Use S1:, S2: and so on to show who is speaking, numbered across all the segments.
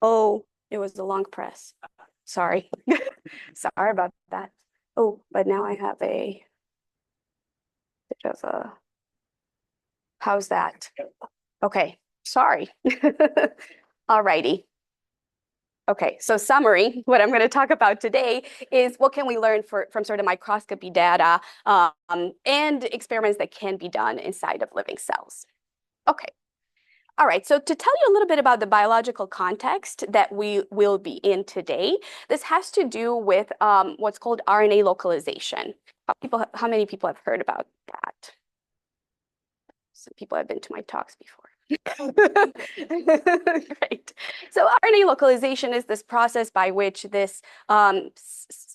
S1: Oh, it was a long press. Sorry. Sorry about that. Oh, but now I have a bit of a, how's that? Okay, sorry. All righty. Okay, so summary, what I'm going to talk about today is what can we learn from sort of microscopy data and experiments that can be done inside of living cells. Okay. All right, so to tell you a little bit about the biological context that we will be in today, this has to do with what's called RNA localization. How many people have heard about that? Some people have been to my talks before. Great. So RNA localization is this process by which this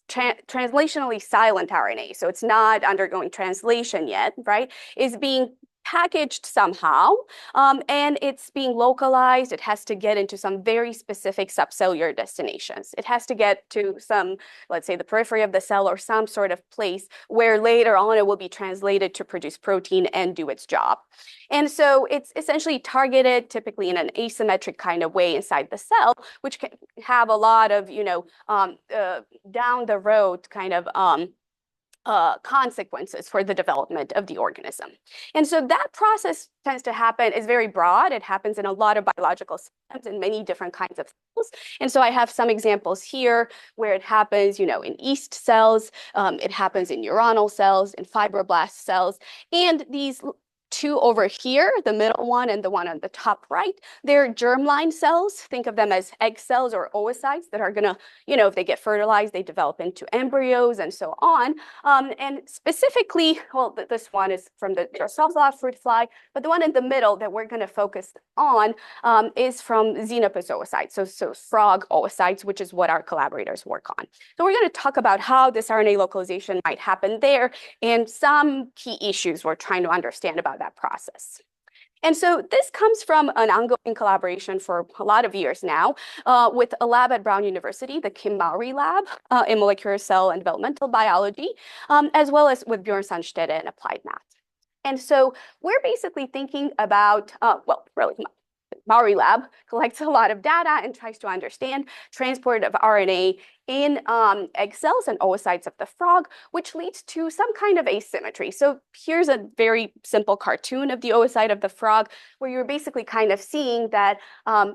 S1: translationally silent RNA, so it's not undergoing translation yet, right, is being packaged somehow, and it's being localized. It has to get into some very specific subcellular destinations. It has to get to some, let's say, the periphery of the cell or some sort of place where later on it will be translated to produce protein and do its job. And so it's essentially targeted typically in an asymmetric kind of way inside the cell, which can have a lot of, down the road kind of consequences for the development of the organism. And so that process tends to happen, is very broad. It happens in a lot of biological systems in many different kinds of cells. And so I have some examples here where it happens, in yeast cells, it happens in neuronal cells, in fibroblast cells, and these two over here, the middle one and the one on the top right, they're germline cells. Think of them as egg cells or oocytes that are going to, if they get fertilized, they develop into embryos and so on. And specifically, well, this one is from the Drosophila fruit fly, but the one in the middle that we're going to focus on is from xenopus oocytes, so frog oocytes, which is what our collaborators work on. So we're going to talk about how this RNA localization might happen there and some key issues we're trying to understand about that process. And so this comes from an ongoing collaboration for a lot of years now with a lab at Brown University, the Kim Mowry lab in molecular cell and developmental biology, as well as with Bjorn Sandstede in applied math. And so we're basically thinking about, Mowry lab collects a lot of data and tries to understand transport of RNA in egg cells and oocytes of the frog, which leads to some kind of asymmetry. So here's a very simple cartoon of the oocyte of the frog, where you're basically kind of seeing that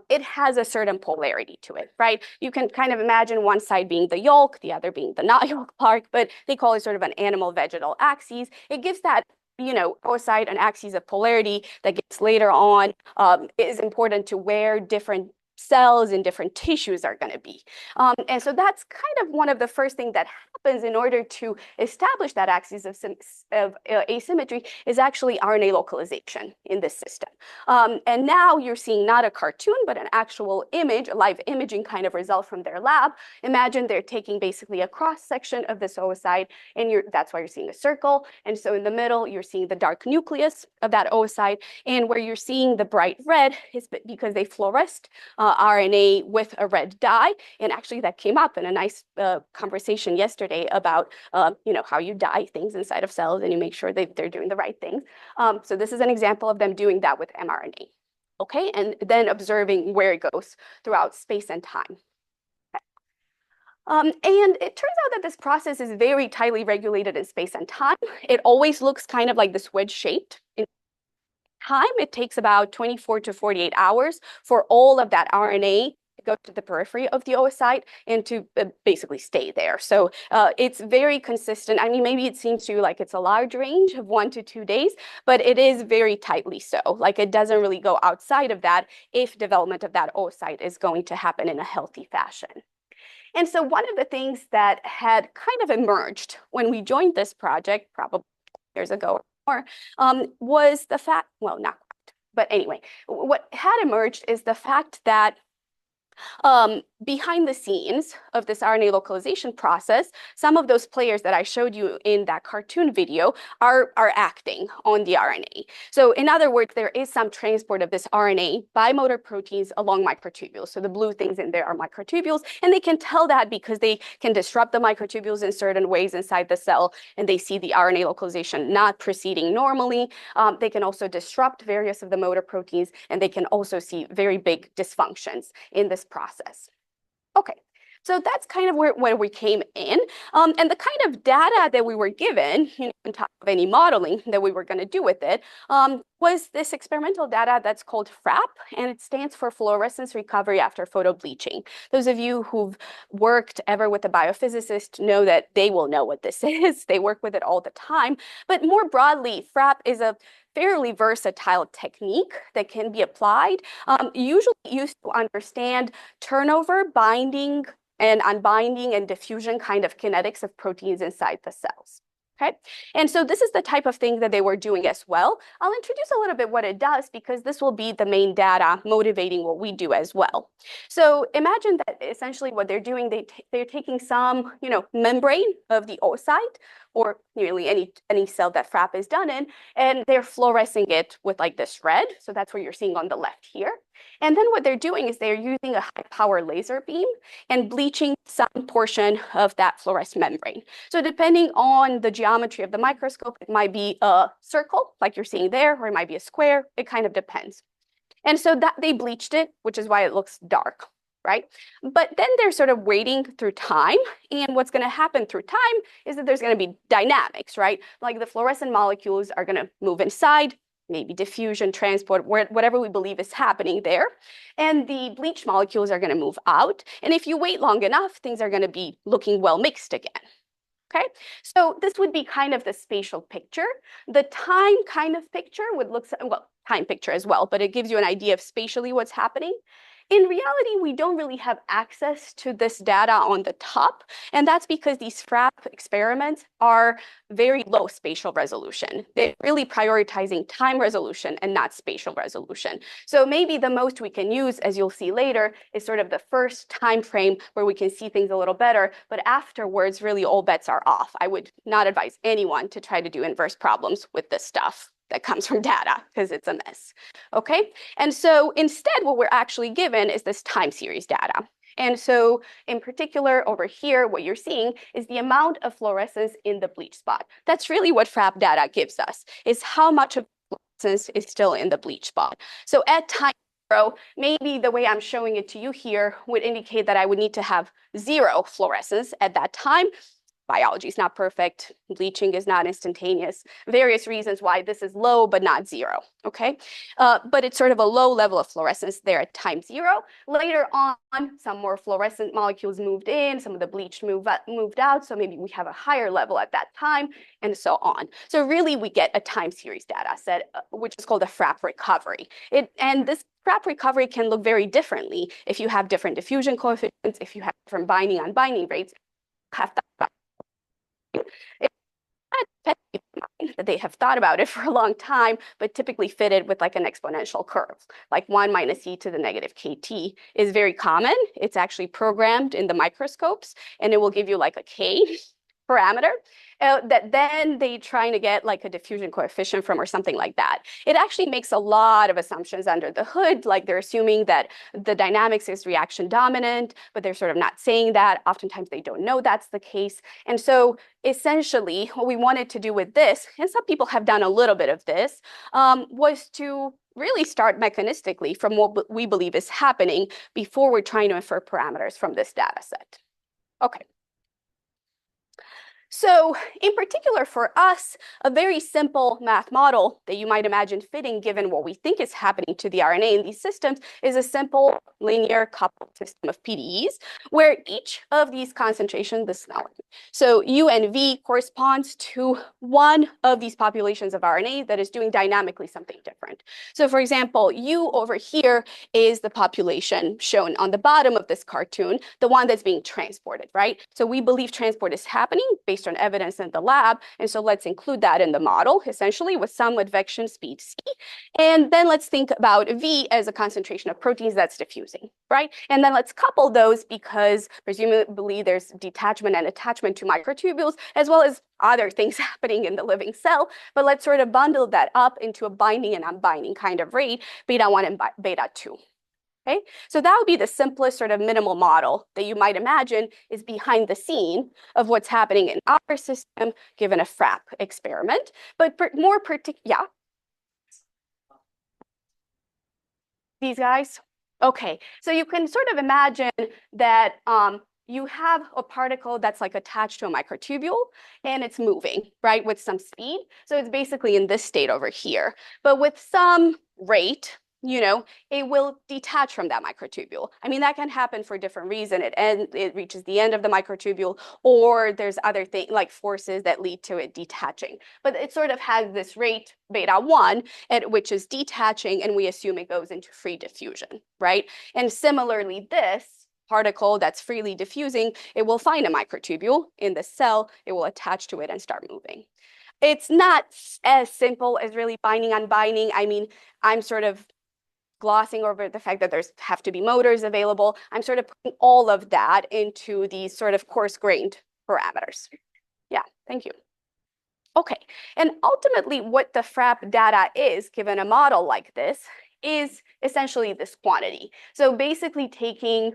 S1: it has a certain polarity to it, right? You can kind of imagine one side being the yolk, the other being the not yolk part, but they call it sort of an animal-vegetal axis. It gives that oocyte an axis of polarity that gets later on is important to where different cells in different tissues are going to be. And so that's kind of one of the first things that happens in order to establish that axis of asymmetry is actually RNA localization in this system. And now you're seeing not a cartoon, but an actual image, a live imaging kind of result from their lab. Imagine they're taking basically a cross section of this oocyte, and that's why you're seeing a circle. And so in the middle, you're seeing the dark nucleus of that oocyte. And where you're seeing the bright red is because they fluoresced RNA with a red dye. And actually that came up in a nice conversation yesterday about, how you dye things inside of cells and you make sure that they're doing the right things. So this is an example of them doing that with mRNA. Okay, and then observing where it goes throughout space and time. And it turns out that this process is very tightly regulated in space and time. It always looks kind of like this wedge-shaped. In time, it takes about 24 to 48 hours for all of that RNA to go to the periphery of the oocyte and to basically stay there. So it's very consistent. I mean, maybe it seems to you like it's a large range of 1 to 2 days, but it is very tightly so. Like it doesn't really go outside of that if development of that oocyte is going to happen in a healthy fashion. And so one of the things that had kind of emerged when we joined this project, probably years ago or more, was the fact, well, not quite, but anyway, what had emerged is the fact that behind the scenes of this RNA localization process, some of those players that I showed you in that cartoon video are acting on the RNA. So in other words, there is some transport of this RNA by motor proteins along microtubules. So the blue things in there are microtubules, and they can tell that because they can disrupt the microtubules in certain ways inside the cell, and they see the RNA localization not proceeding normally. They can also disrupt various of the motor proteins, and they can also see very big dysfunctions in the this process. Okay, so that's kind of where we came in. And the kind of data that we were given, on top of any modeling that we were going to do with it, was this experimental data that's called FRAP, and it stands for fluorescence recovery after photobleaching. Those of you who've worked ever with a biophysicist know that they will know what this is. They work with it all the time. But more broadly, FRAP is a fairly versatile technique that can be applied, usually used to understand turnover, binding, and unbinding and diffusion kind of kinetics of proteins inside the cells. Okay, and so this is the type of thing that they were doing as well. I'll introduce a little bit what it does because this will be the main data motivating what we do as well. So imagine that essentially what they're doing, they're taking some, membrane of the oocyte or nearly any cell that FRAP is done in, and they're fluorescing it with like this red. So that's what you're seeing on the left here. And then what they're doing is they're using a high power laser beam and bleaching some portion of that fluorescent membrane. So depending on the geometry of the microscope, it might be a circle like you're seeing there, or it might be a square. It kind of depends. And so that they bleached it, which is why it looks dark, right? But then they're sort of waiting through time. And what's going to happen through time is that there's going to be dynamics, right? Like the fluorescent molecules are going to move inside, maybe diffusion, transport, whatever we believe is happening there. And the bleached molecules are going to move out. And if you wait long enough, things are going to be looking well mixed again. Okay, so this would be kind of the spatial picture. The time kind of picture would look, well, time picture as well, but it gives you an idea of spatially what's happening. In reality, we don't really have access to this data on the top, and that's because these FRAP experiments are very low spatial resolution. They're really prioritizing time resolution and not spatial resolution. So maybe the most we can use, as you'll see later, is sort of the first time frame where we can see things a little better, but afterwards, really all bets are off. I would not advise anyone to try to do inverse problems with this stuff that comes from data because it's a mess, okay? And so instead, what we're actually given is this time series data. And so in particular over here, what you're seeing is the amount of fluorescence in the bleach spot. That's really what FRAP data gives us, is how much of fluorescence is still in the bleach spot. So at time 0, maybe the way I'm showing it to you here would indicate that I would need to have 0 fluorescence at that time. Biology is not perfect. Bleaching is not instantaneous. Various reasons why this is low, but not 0, okay? But it's sort of a low level of fluorescence there at time 0. Later on, some more fluorescent molecules moved in, some of the bleach moved out, so maybe we have a higher level at that time, and so on. So really, we get a time series data set, which is called a FRAP recovery. And this FRAP recovery can look very differently if you have different diffusion coefficients, if you have different binding unbinding rates. Have that they have thought about it for a long time, but typically fitted with like an exponential curve. Like 1 minus e to the negative kt is very common. It's actually programmed in the microscopes, and it will give you like a k parameter that then they trying to get like a diffusion coefficient from or something like that. It actually makes a lot of assumptions under the hood, like they're assuming that the dynamics is reaction dominant, but they're sort of not saying that. Oftentimes they don't know that's the case. And so essentially what we wanted to do with this, and some people have done a little bit of this, was to really start mechanistically from what we believe is happening before we're trying to infer parameters from this data set. Okay. So in particular for us, a very simple math model that you might imagine fitting given what we think is happening to the RNA in these systems is a simple linear coupled system of PDEs where each of these concentrations, so U and V corresponds to one of these populations of RNA that is doing dynamically something different. So for example, U over here is the population shown on the bottom of this cartoon, the one that's being transported, right? So we believe transport is happening based on evidence in the lab. And so let's include that in the model, essentially, with some advection speed C. And then let's think about V as a concentration of proteins that's diffusing, right? And then let's couple those because presumably there's detachment and attachment to microtubules, as well as other things happening in the living cell. But let's sort of bundle that up into a binding and unbinding kind of rate, beta 1 and beta 2. Okay, so that would be the simplest sort of minimal model that you might imagine is behind the scene of what's happening in our system given a FRAP experiment. But more particular, yeah. These guys, Okay, so you can sort of imagine that you have a particle that's like attached to a microtubule and it's moving, right, with some speed. So it's basically in this state over here. But with some rate, it will detach from that microtubule. I mean, that can happen for different reasons. It reaches the end of the microtubule, or there's other things like forces that lead to it detaching. But it sort of has this rate beta 1, which is detaching, and we assume it goes into free diffusion, right? And similarly, this particle that's freely diffusing, it will find a microtubule in the cell, it will attach to it and start moving. It's not as simple as really binding on binding. I mean, I'm sort of glossing over the fact that there's have to be motors available. I'm sort of putting all of that into these sort of coarse-grained parameters. Yeah, thank you. Okay, and ultimately what the FRAP data is, given a model like this, is essentially this quantity. So basically taking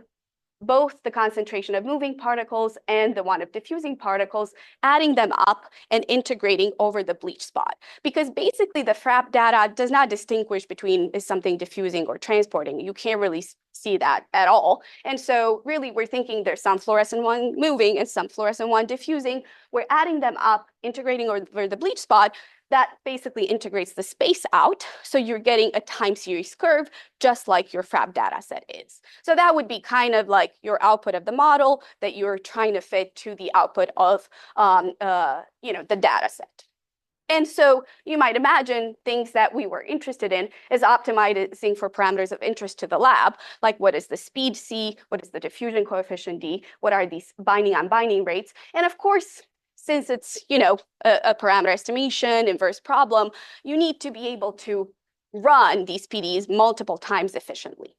S1: both the concentration of moving particles and the one of diffusing particles, adding them up and integrating over the bleach spot. Because basically the FRAP data does not distinguish between is something diffusing or transporting. You can't really see that at all. And so really we're thinking there's some fluorescent one moving and some fluorescent one diffusing. We're adding them up, integrating over the bleach spot. That basically integrates the space out. So you're getting a time series curve, just like your FRAP data set is. So that would be kind of like your output of the model that you're trying to fit to the output of the data set. And so you might imagine things that we were interested in is optimizing for parameters of interest to the lab, like what is the speed C, what is the diffusion coefficient D, what are these binding on binding rates, and of course, since it's a parameter estimation, inverse problem, you need to be able to run these PDEs multiple times efficiently.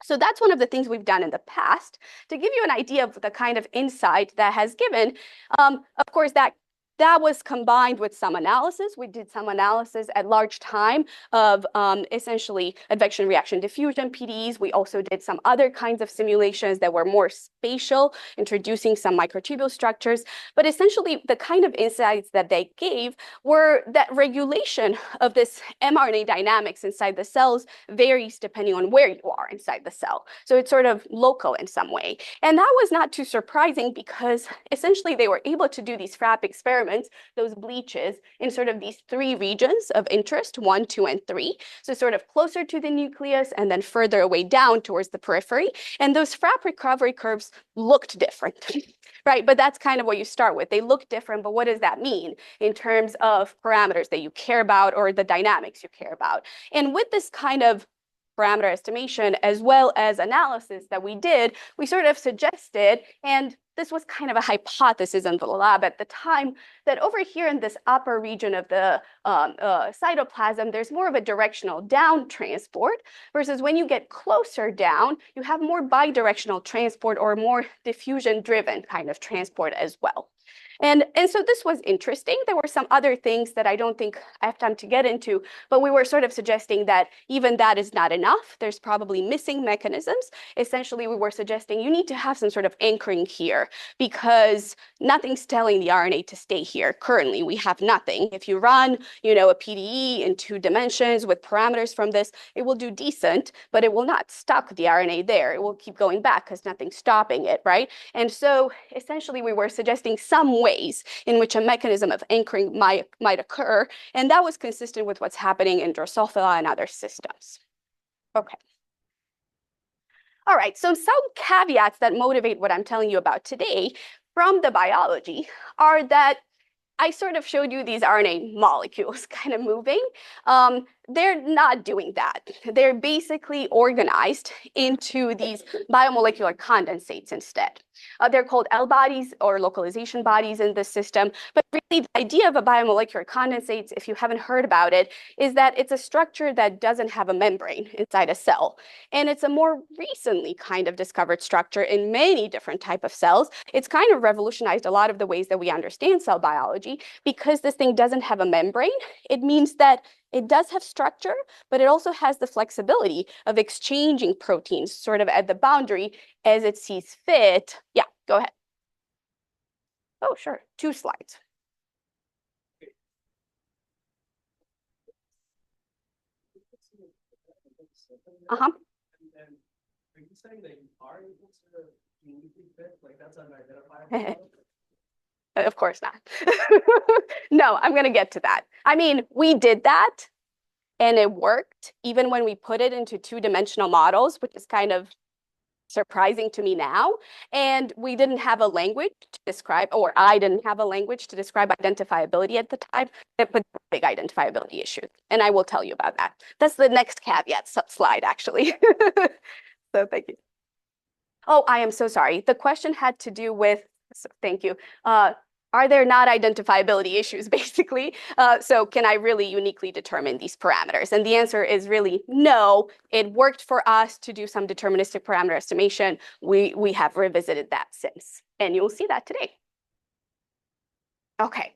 S1: So that's one of the things we've done in the past to give you an idea of the kind of insight that has given. Of course, that was combined with some analysis. We did some analysis at large time of essentially advection reaction diffusion PDEs. We also did some other kinds of simulations that were more spatial, introducing some microtubule structures. But essentially, the kind of insights that they gave were that regulation of this mRNA dynamics inside the cells varies depending on where you are inside the cell. So it's sort of local in some way. And that was not too surprising because essentially they were able to do these FRAP experiments, those bleaches, in sort of these 3 regions of interest, 1, 2, and 3. So sort of closer to the nucleus and then further away down towards the periphery. And those FRAP recovery curves looked different, right? But that's kind of what you start with. They look different, but what does that mean in terms of parameters that you care about or the dynamics you care about? And with this kind of parameter estimation as well as analysis that we did, we sort of suggested, and this was kind of a hypothesis in the lab at the time, that over here in this upper region of the cytoplasm, there's more of a directional down transport, versus when you get closer down, you have more bidirectional transport or more diffusion-driven kind of transport as well. And so this was interesting. There were some other things that I don't think I have time to get into, but we were sort of suggesting that even that is not enough. There's probably missing mechanisms. Essentially, we were suggesting you need to have some sort of anchoring here because nothing's telling the RNA to stay here. Currently, we have nothing. If you run, a PDE in 2 dimensions with parameters from this, it will do decent, but it will not stuck the RNA there. It will keep going back because nothing's stopping it, right? And so essentially, we were suggesting some ways in which a mechanism of anchoring might occur, and that was consistent with what's happening in Drosophila and other systems. Okay. All right, so some caveats that motivate what I'm telling you about today from the biology are that I sort of showed you these RNA molecules kind of moving. They're not doing that. They're basically organized into these biomolecular condensates instead. They're called L bodies or localization bodies in this system. But really, the idea of a biomolecular condensate, if you haven't heard about it, is that it's a structure that doesn't have a membrane inside a cell. And it's a more recently kind of discovered structure in many different types of cells. It's kind of revolutionized a lot of the ways that we understand cell biology. Because this thing doesn't have a membrane, it means that it does have structure, but it also has the flexibility of exchanging proteins sort of at the boundary as it sees fit. Yeah, go ahead. Oh, sure. 2 slides. Uh-huh.
S2: Are you saying that you are able to uniquely fit, like that's unidentifiable?
S1: Of course not. No, I'm going to get to that. I mean, we did that and it worked even when we put it into two-dimensional models, which is kind of surprising to me now. And we didn't have a language to describe, or I didn't have a language to describe identifiability at the time. It put big identifiability issues. And I will tell you about that. That's the next caveat slide, actually. So thank you. Oh, I am so sorry. The question had to do with, so thank you. Are there not identifiability issues, basically? So can I really uniquely determine these parameters? And the answer is really no. It worked for us to do some deterministic parameter estimation. We have revisited that since, and you'll see that today. Okay,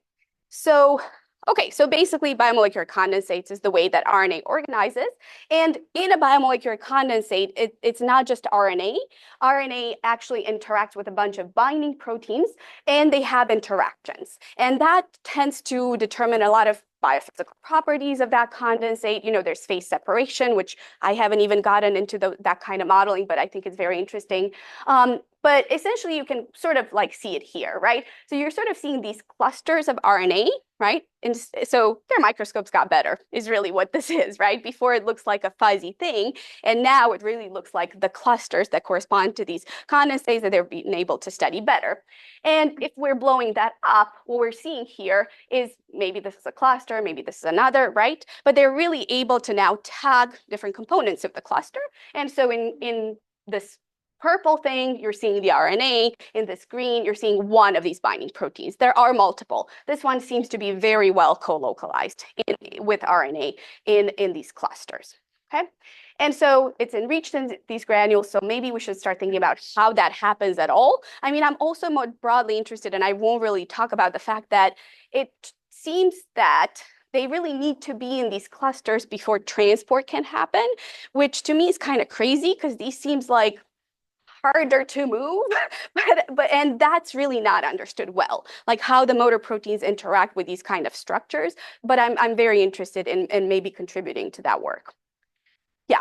S1: so basically biomolecular condensates is the way that RNA organizes. And in a biomolecular condensate, it's not just RNA. RNA actually interacts with a bunch of binding proteins, and they have interactions. And that tends to determine a lot of biophysical properties of that condensate. You know, there's phase separation, which I haven't even gotten into that kind of modeling, but I think it's very interesting. But essentially, you can sort of like see it here, right? So you're sort of seeing these clusters of RNA, right? And so their microscopes got better, is really what this is, right? Before it looks like a fuzzy thing, and now it really looks like the clusters that correspond to these condensates that they're being able to study better. And if we're blowing that up, what we're seeing here is maybe this is a cluster, maybe this is another, right? But they're really able to now tag different components of the cluster. And so in this purple thing, you're seeing the RNA. In this green, you're seeing one of these binding proteins. There are multiple. This one seems to be very well co-localized with RNA in these clusters, okay? And so it's enriched in these granules, so maybe we should start thinking about how that happens at all. I mean, I'm also more broadly interested, and I won't really talk about the fact that it seems that they really need to be in these clusters before transport can happen, which to me is kind of crazy because these seems like harder to move, and that's really not understood well, like how the motor proteins interact with these kind of structures. But I'm very interested in maybe contributing to that work. Yeah.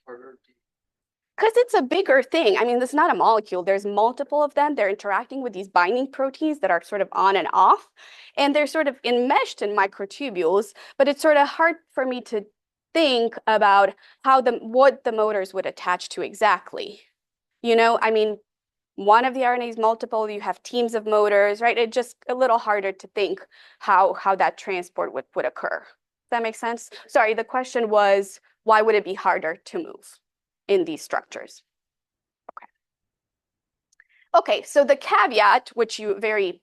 S1: Because it's a bigger thing. I mean, this is not a molecule. There's multiple of them. They're interacting with these binding proteins that are sort of on and off, and they're sort of enmeshed in microtubules, but it's sort of hard for me to think about how what the motors would attach to exactly. You know, I mean, one of the RNAs multiple, you have teams of motors, right? It's just a little harder to think how that transport would occur. Does that make sense? Sorry, the question was, why would it be harder to move in these structures? Okay, so the caveat, which you very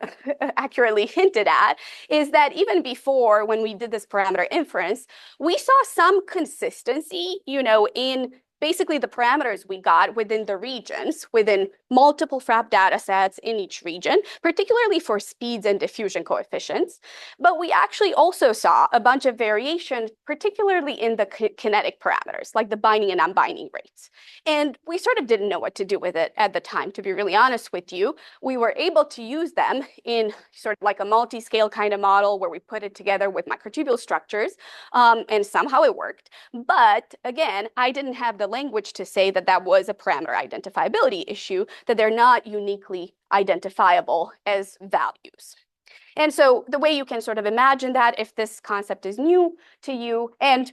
S1: accurately hinted at, is that even before, when we did this parameter inference, we saw some consistency, you know, in basically the parameters we got within the regions, within multiple FRAP data sets in each region, particularly for speeds and diffusion coefficients. But we actually also saw a bunch of variation, particularly in the kinetic parameters, like the binding and unbinding rates. And we sort of didn't know what to do with it at the time, to be really honest with you. We were able to use them in sort of like a multi-scale kind of model where we put it together with microtubule structures, and somehow it worked. But again, I didn't have the language to say that that was a parameter identifiability issue, that they're not uniquely identifiable as values. And so the way you can sort of imagine that, if this concept is new to you, and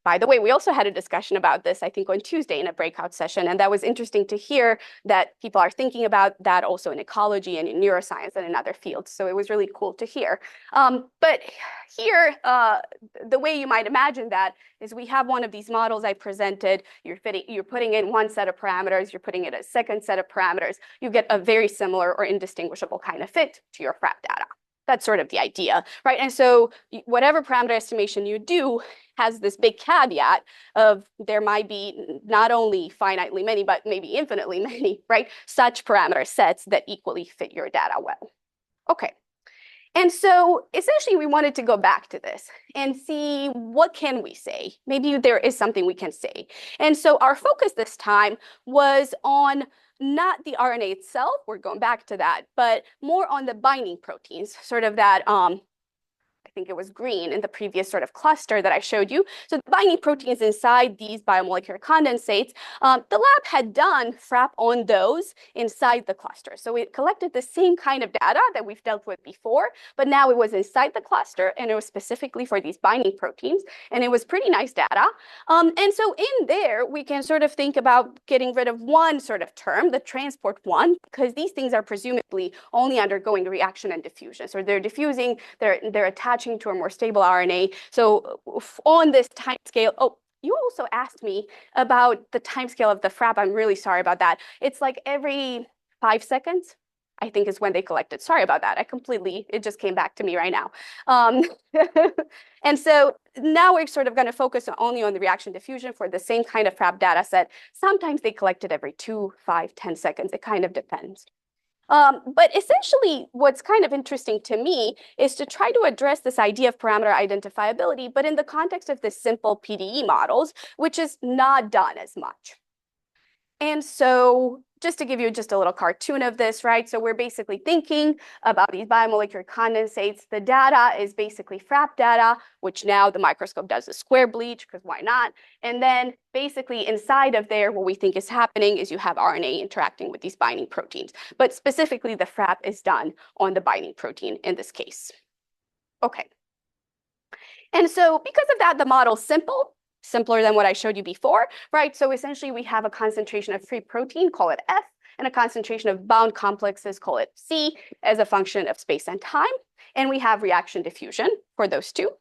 S1: by the way, we also had a discussion about this, I think, on Tuesday in a breakout session, and that was interesting to hear that people are thinking about that also in ecology and in neuroscience and in other fields. So it was really cool to hear. But here, the way you might imagine that is we have one of these models I presented. You're putting in one set of parameters, you're putting in a second set of parameters. You get a very similar or indistinguishable kind of fit to your FRAP data. That's sort of the idea, right? And so whatever parameter estimation you do has this big caveat of there might be not only finitely many, but maybe infinitely many, right? Such parameter sets that equally fit your data well. Okay. And so essentially we wanted to go back to this and see what can we say. Maybe there is something we can say. And so our focus this time was on not the RNA itself, we're going back to that, but more on the binding proteins, sort of that I think it was green in the previous sort of cluster that I showed you. So the binding protein is inside these biomolecular condensates. The lab had done FRAP on those inside the cluster. So we collected the same kind of data that we've dealt with before, but now it was inside the cluster, and it was specifically for these binding proteins, and it was pretty nice data. And so in there, we can sort of think about getting rid of one sort of term, the transport one, because these things are presumably only undergoing reaction and diffusion. So they're diffusing, they're attaching to a more stable RNA. So on this time scale, oh, you also asked me about the time scale of the FRAP. I'm really sorry about that. It's like every 5 seconds, I think is when they collected. Sorry about that. It just came back to me right now. And so now we're sort of going to focus only on the reaction diffusion for the same kind of FRAP data set. Sometimes they collected every 2, 5, 10 seconds. It kind of depends. But essentially, what's kind of interesting to me is to try to address this idea of parameter identifiability, but in the context of the simple PDE models, which is not done as much. And so just to give you just a little cartoon of this, right? So we're basically thinking about these biomolecular condensates. The data is basically FRAP data, which now the microscope does a square bleach, because why not? And then basically inside of there, what we think is happening is you have RNA interacting with these binding proteins. But specifically, the FRAP is done on the binding protein in this case. Okay. And so because of that, the model's simple. Simpler than what I showed you before, right? So essentially we have a concentration of free protein, call it F, and a concentration of bound complexes, call it C, as a function of space and time. And we have reaction diffusion for those two.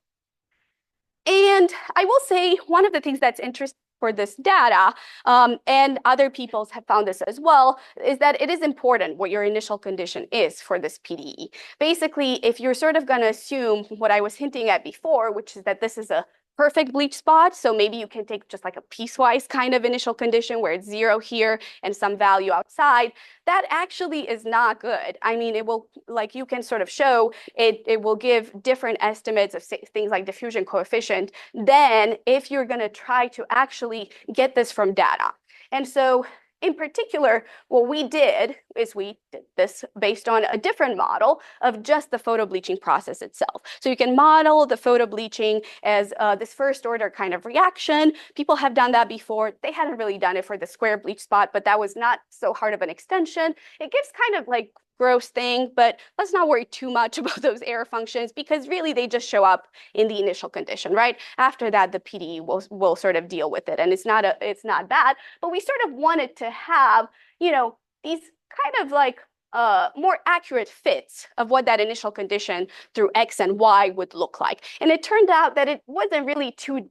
S1: And I will say one of the things that's interesting for this data, and other people have found this as well, is that it is important what your initial condition is for this PDE. Basically, if you're sort of going to assume what I was hinting at before, which is that this is a perfect bleach spot, so maybe you can take just like a piecewise kind of initial condition where it's 0 here and some value outside, that actually is not good. I mean, it will, like you can sort of show, it will give different estimates of things like diffusion coefficient than if you're going to try to actually get this from data. And so in particular, what we did is we did this based on a different model of just the photobleaching process itself. So you can model the photobleaching as this first order kind of reaction. People have done that before. They hadn't really done it for the square bleach spot, but that was not so hard of an extension. It gives kind of like gross thing, but let's not worry too much about those error functions because really they just show up in the initial condition, right? After that, the PDE will sort of deal with it, and it's not bad. But we sort of wanted to have, you know, these kind of like more accurate fits of what that initial condition through X and Y would look like. And it turned out that it wasn't really too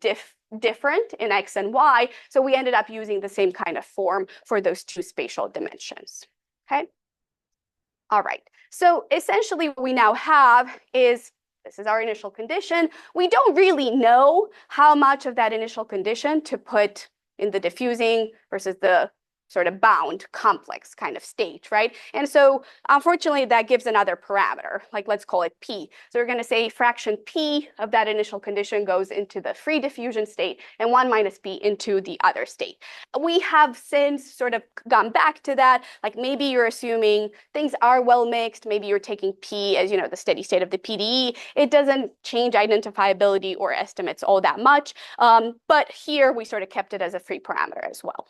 S1: different in X and Y, so we ended up using the same kind of form for those two spatial dimensions. Okay. All right, so essentially what we now have is, this is our initial condition. We don't really know how much of that initial condition to put in the diffusing versus the sort of bound complex kind of state, right? And so unfortunately that gives another parameter, like let's call it P. So we're going to say fraction P of that initial condition goes into the free diffusion state and 1 minus P into the other state. We have since sort of gone back to that, like maybe you're assuming things are well mixed, maybe you're taking P as, you know, the steady state of the PDE. It doesn't change identifiability or estimates all that much, but here we sort of kept it as a free parameter as well.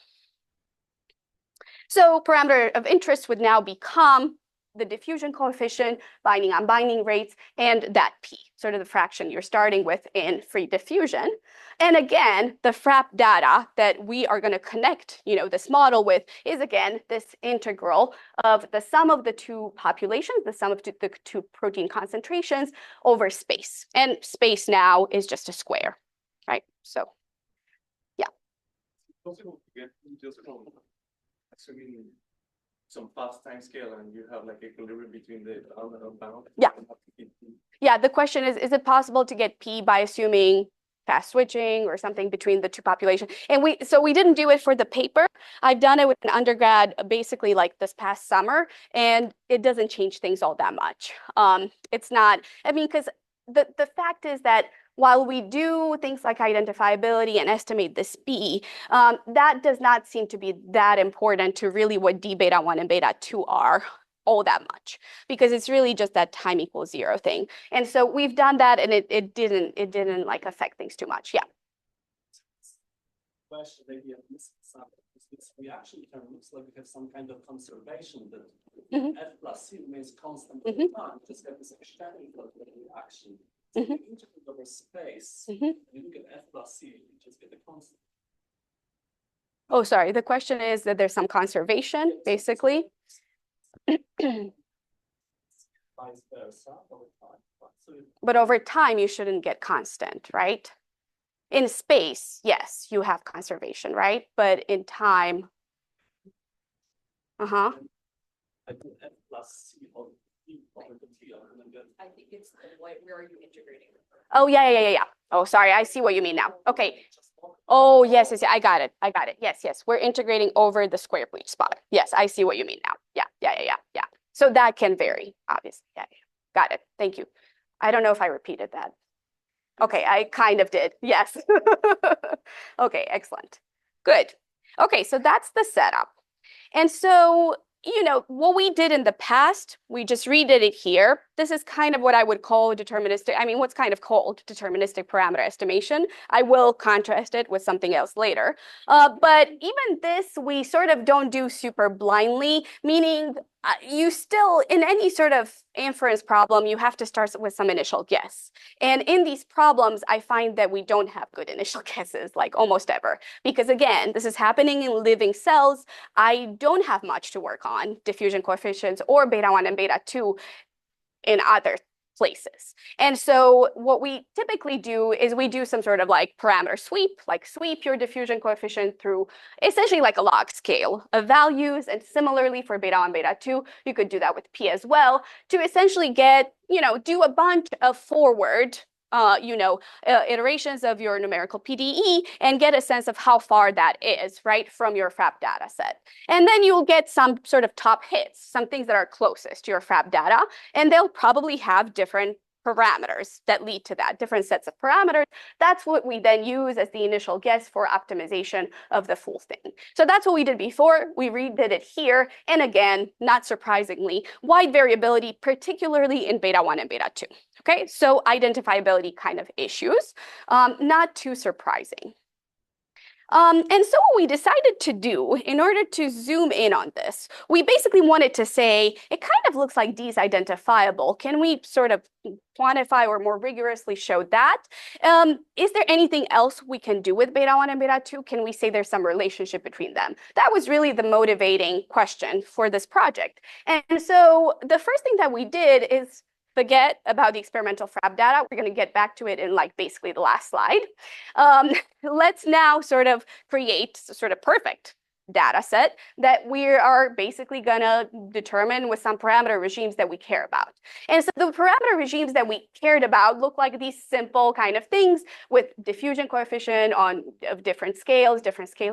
S1: So parameter of interest would now become the diffusion coefficient, binding unbinding rates, and that P, sort of the fraction you're starting with in free diffusion. And again, the FRAP data that we are going to connect, you know, this model with is again this integral of the sum of the two populations, the sum of the two protein concentrations over space. And space now is just a square, right? So, yeah.
S2: Possible to get just from assuming some fast time scale and you have like equilibrium between the bound and unbound.
S1: Yeah. Yeah, the question is it possible to get P by assuming fast switching or something between the two populations? And we didn't do it for the paper. I've done it with an undergrad basically like this past summer, and it doesn't change things all that much. It's not, I mean, because the fact is that while we do things like identifiability and estimate the SPE, that does not seem to be that important to really what D beta 1 and beta 2 are all that much because it's really just that time equals 0 thing. And so we've done that and it didn't like affect things too much. Yeah.
S3: Question maybe I'm missing something. This reaction term looks like we have some kind of conservation that F plus C remains constant over time. Just get this extending reaction. So you integrate over space, you look at F plus C, you just get the constant.
S1: Oh, sorry. The question is that there's some conservation, basically.
S3: Vice versa over time.
S1: But over time, you shouldn't get constant, right? In space, yes, you have conservation, right? But in time,
S3: I do F plus C over T over the T and then get.
S4: I think it's where are you integrating?
S1: Oh, yeah. Oh, sorry, I see what you mean now. Okay. Oh, yes, I got it. Yes, we're integrating over the square bleach spot. Yes, I see what you mean now. Yeah. So that can vary, obviously. Yeah. Got it. Thank you. I don't know if I repeated that. Okay, I kind of did. Yes. Okay, excellent. Good. Okay, so that's the setup. And so, you know, what we did in the past, we just redid it here. This is kind of what I would call deterministic. I mean, what's kind of called deterministic parameter estimation. I will contrast it with something else later. But even this, we sort of don't do super blindly, meaning you still, in any sort of inference problem, you have to start with some initial guess. And in these problems, I find that we don't have good initial guesses, like almost ever. Because again, this is happening in living cells. I don't have much to work on, diffusion coefficients or beta 1 and beta 2 in other places. And so what we typically do is we do some sort of like parameter sweep, like sweep your diffusion coefficient through essentially like a log scale of values. And similarly for beta 1, beta 2, you could do that with P as well to essentially get, you know, do a bunch of forward iterations of your numerical PDE and get a sense of how far that is, right, from your FRAP data set. And then you'll get some sort of top hits, some things that are closest to your FRAP data, and they'll probably have different parameters that lead to that, different sets of parameters. That's what we then use as the initial guess for optimization of the full thing. So that's what we did before. We redid it here. And again, not surprisingly, wide variability, particularly in beta 1 and beta 2. Okay, so identifiability kind of issues, not too surprising. And so what we decided to do in order to zoom in on this, we basically wanted to say, it kind of looks like D is identifiable. Can we sort of quantify or more rigorously show that? Is there anything else we can do with beta 1 and beta 2? Can we say there's some relationship between them? That was really the motivating question for this project. And so the first thing that we did is forget about the experimental FRAP data. We're going to get back to it in like basically the last slide. Let's now sort of create a sort of perfect data set that we are basically going to determine with some parameter regimes that we care about. And so the parameter regimes that we cared about look like these simple kind of things with diffusion coefficient of different scales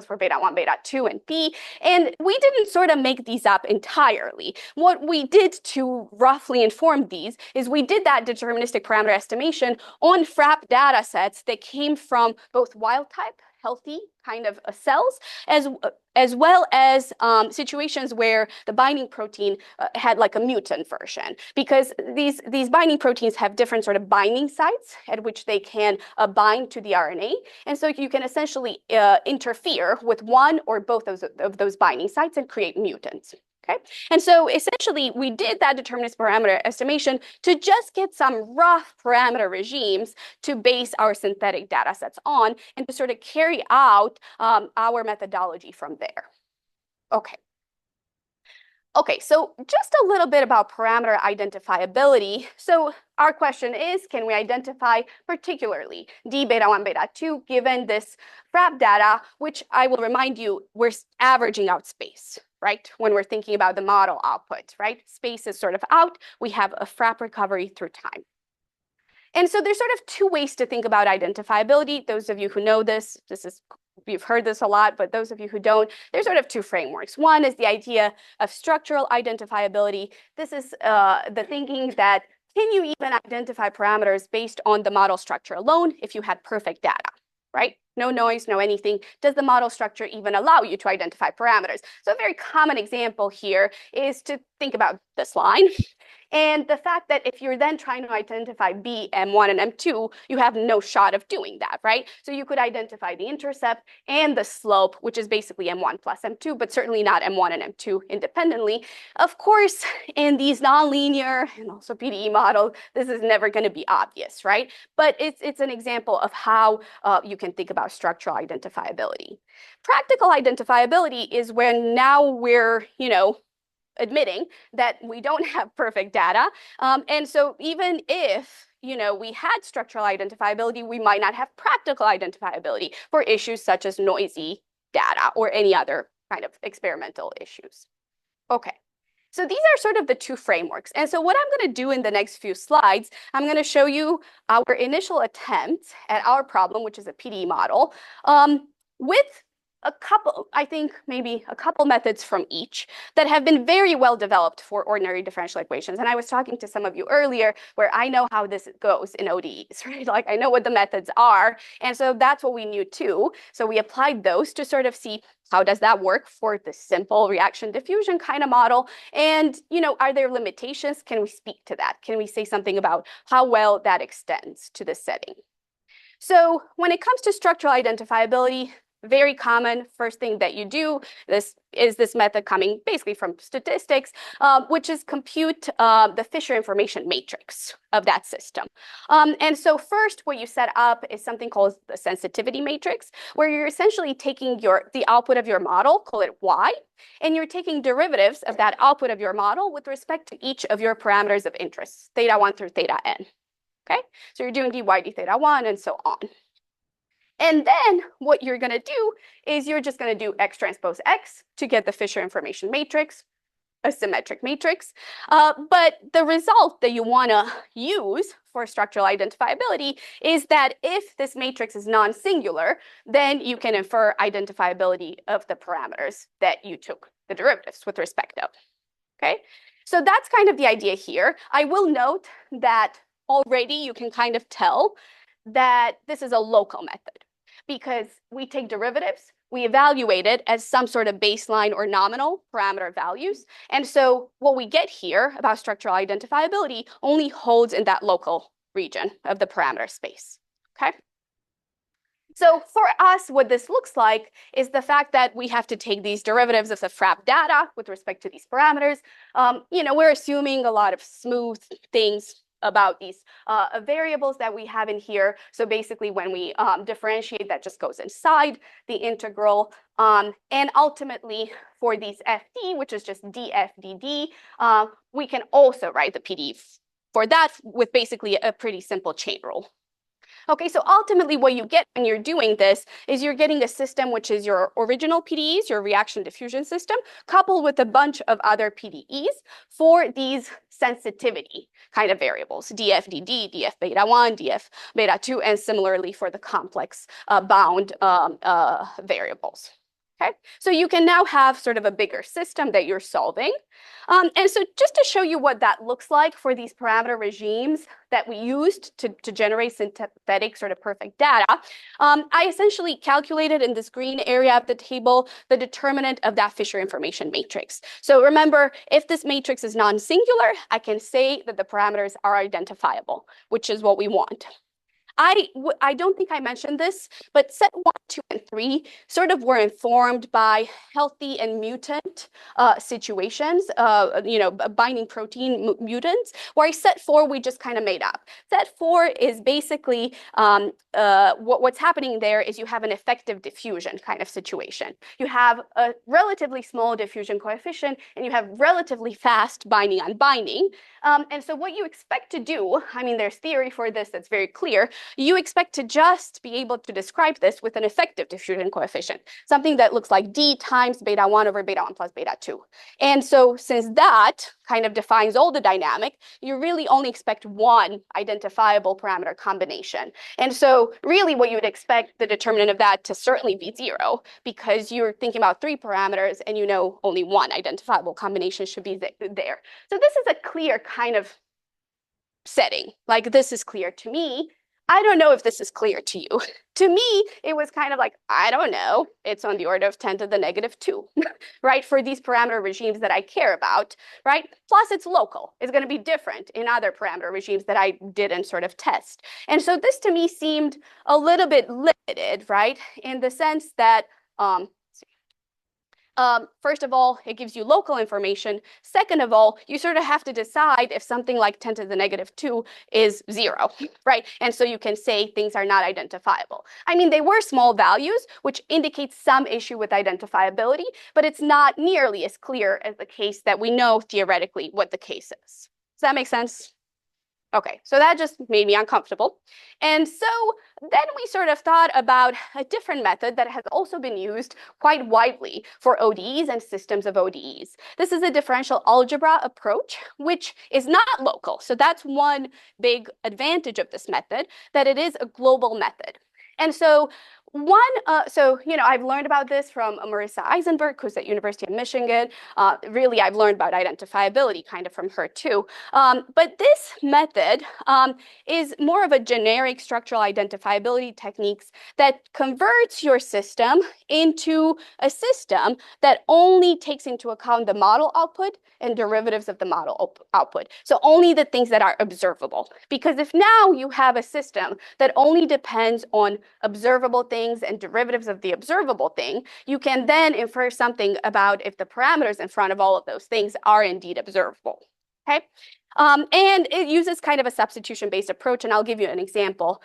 S1: for beta 1, beta 2, and P. And we didn't sort of make these up entirely. What we did to roughly inform these is we did that deterministic parameter estimation on FRAP data sets that came from both wild type, healthy kind of cells, as well as situations where the binding protein had like a mutant version, because these binding proteins have different sort of binding sites at which they can bind to the RNA. And so you can essentially interfere with one or both of those binding sites and create mutants. Okay, and so essentially we did that deterministic parameter estimation to just get some rough parameter regimes to base our synthetic data sets on and to sort of carry out our methodology from there. Okay, so just a little bit about parameter identifiability. So our question is, can we identify particularly D beta 1, beta 2, given this FRAP data, which I will remind you, we're averaging out space, right? When we're thinking about the model output, right? Space is sort of out. We have a FRAP recovery through time. And so there's sort of two ways to think about identifiability. Those of you who know this is, you've heard this a lot, but those of you who don't, there's sort of two frameworks. One is the idea of structural identifiability. This is the thinking that can you even identify parameters based on the model structure alone if you had perfect data, right? no noise, no anything. Does the model structure even allow you to identify parameters? So a very common example here is to think about this line. And the fact that if you're then trying to identify B, M1, and M2, you have no shot of doing that, right? So you could identify the intercept and the slope, which is basically M1 plus M2, but certainly not M1 and M2 independently. Of course, in these nonlinear and also PDE models, this is never going to be obvious, right? But it's an example of how you can think about structural identifiability. Practical identifiability is when now we're, admitting that we don't have perfect data. And so even if we had structural identifiability, we might not have practical identifiability for issues such as noisy data or any other kind of experimental issues. Okay. So these are sort of the two frameworks. And so what I'm going to do in the next few slides, I'm going to show you our initial attempt at our problem, which is a PDE model, with a couple, I think maybe a couple methods from each that have been very well developed for ordinary differential equations. And I was talking to some of you earlier where I know how this goes in ODEs, right? Like I know what the methods are. And so that's what we knew too. So we applied those to sort of see how does that work for the simple reaction diffusion kind of model? And, are there limitations? Can we speak to that? Can we say something about how well that extends to this setting? So when it comes to structural identifiability, very common first thing that you do this method coming basically from statistics, which is compute the Fisher information matrix of that system. And so first what you set up is something called the sensitivity matrix, where you're essentially taking the output of your model, call it Y, and you're taking derivatives of that output of your model with respect to each of your parameters of interest, theta 1 through theta n. Okay, so you're doing dy d theta 1 and so on. And then what you're going to do is you're just going to do X transpose X to get the Fisher information matrix, a symmetric matrix. But the result that you want to use for structural identifiability is that if this matrix is non-singular, then you can infer identifiability of the parameters that you took the derivatives with respect of. Okay, so that's kind of the idea here. I will note that already you can kind of tell that this is a local method because we take derivatives, we evaluate it as some sort of baseline or nominal parameter values. And so what we get here about structural identifiability only holds in that local region of the parameter space, okay? So for us, what this looks like is the fact that we have to take these derivatives of the FRAP data with respect to these parameters. We're assuming a lot of smooth things about these variables that we have in here. So basically when we differentiate, that just goes inside the integral. And ultimately for these FD, which is just dfdd, we can also write the PDE for that with basically a pretty simple chain rule. Okay, so ultimately what you get when you're doing this is you're getting a system which is your original PDEs, your reaction diffusion system, coupled with a bunch of other PDEs for these sensitivity kind of variables, dfdd, df beta 1, df beta 2, and similarly for the complex bound variables. Okay, so you can now have sort of a bigger system that you're solving. And so just to show you what that looks like for these parameter regimes that we used to generate synthetic sort of perfect data, I essentially calculated in this green area of the table the determinant of that Fisher information matrix. So remember, if this matrix is non-singular, I can say that the parameters are identifiable, which is what we want. I don't think I mentioned this, but set 1, 2, and 3 sort of were informed by healthy and mutant situations, binding protein mutants, where set 4 we just kind of made up. Set 4 is basically what's happening there is you have an effective diffusion kind of situation. You have a relatively small diffusion coefficient, and you have relatively fast binding on binding. And so what you expect to do, I mean, there's theory for this that's very clear. You expect to just be able to describe this with an effective diffusion coefficient, something that looks like d times beta 1 over beta 1 plus beta 2. And so since that kind of defines all the dynamic, you really only expect one identifiable parameter combination. And so really what you would expect the determinant of that to certainly be 0, because you're thinking about 3 parameters and you know only one identifiable combination should be there. So this is a clear kind of setting. Like this is clear to me. I don't know if this is clear to you. To me, it was kind of like, I don't know, it's on the order of 10 to the negative 2, right? For these parameter regimes that I care about, right? Plus it's local. It's going to be different in other parameter regimes that I didn't sort of test. And so this to me seemed a little bit limited, right? In the sense that, first of all, it gives you local information. Second of all, you sort of have to decide if something like 10 to the negative 2 is 0, right? And so you can say things are not identifiable. I mean, they were small values, which indicates some issue with identifiability, but it's not nearly as clear as the case that we know theoretically what the case is. Does that make sense? Okay, so that just made me uncomfortable. And so then we sort of thought about a different method that has also been used quite widely for ODEs and systems of ODEs. This is a differential algebra approach, which is not local. So that's one big advantage of this method, that it is a global method. And so I've learned about this from Marissa Eisenberg, who's at University of Michigan. Really, I've learned about identifiability kind of from her too. But this method is more of a generic structural identifiability techniques that converts your system into a system that only takes into account the model output and derivatives of the model output. So only the things that are observable. Because if now you have a system that only depends on observable things and derivatives of the observable thing, you can then infer something about if the parameters in front of all of those things are indeed observable. Okay? And it uses kind of a substitution-based approach, and I'll give you an example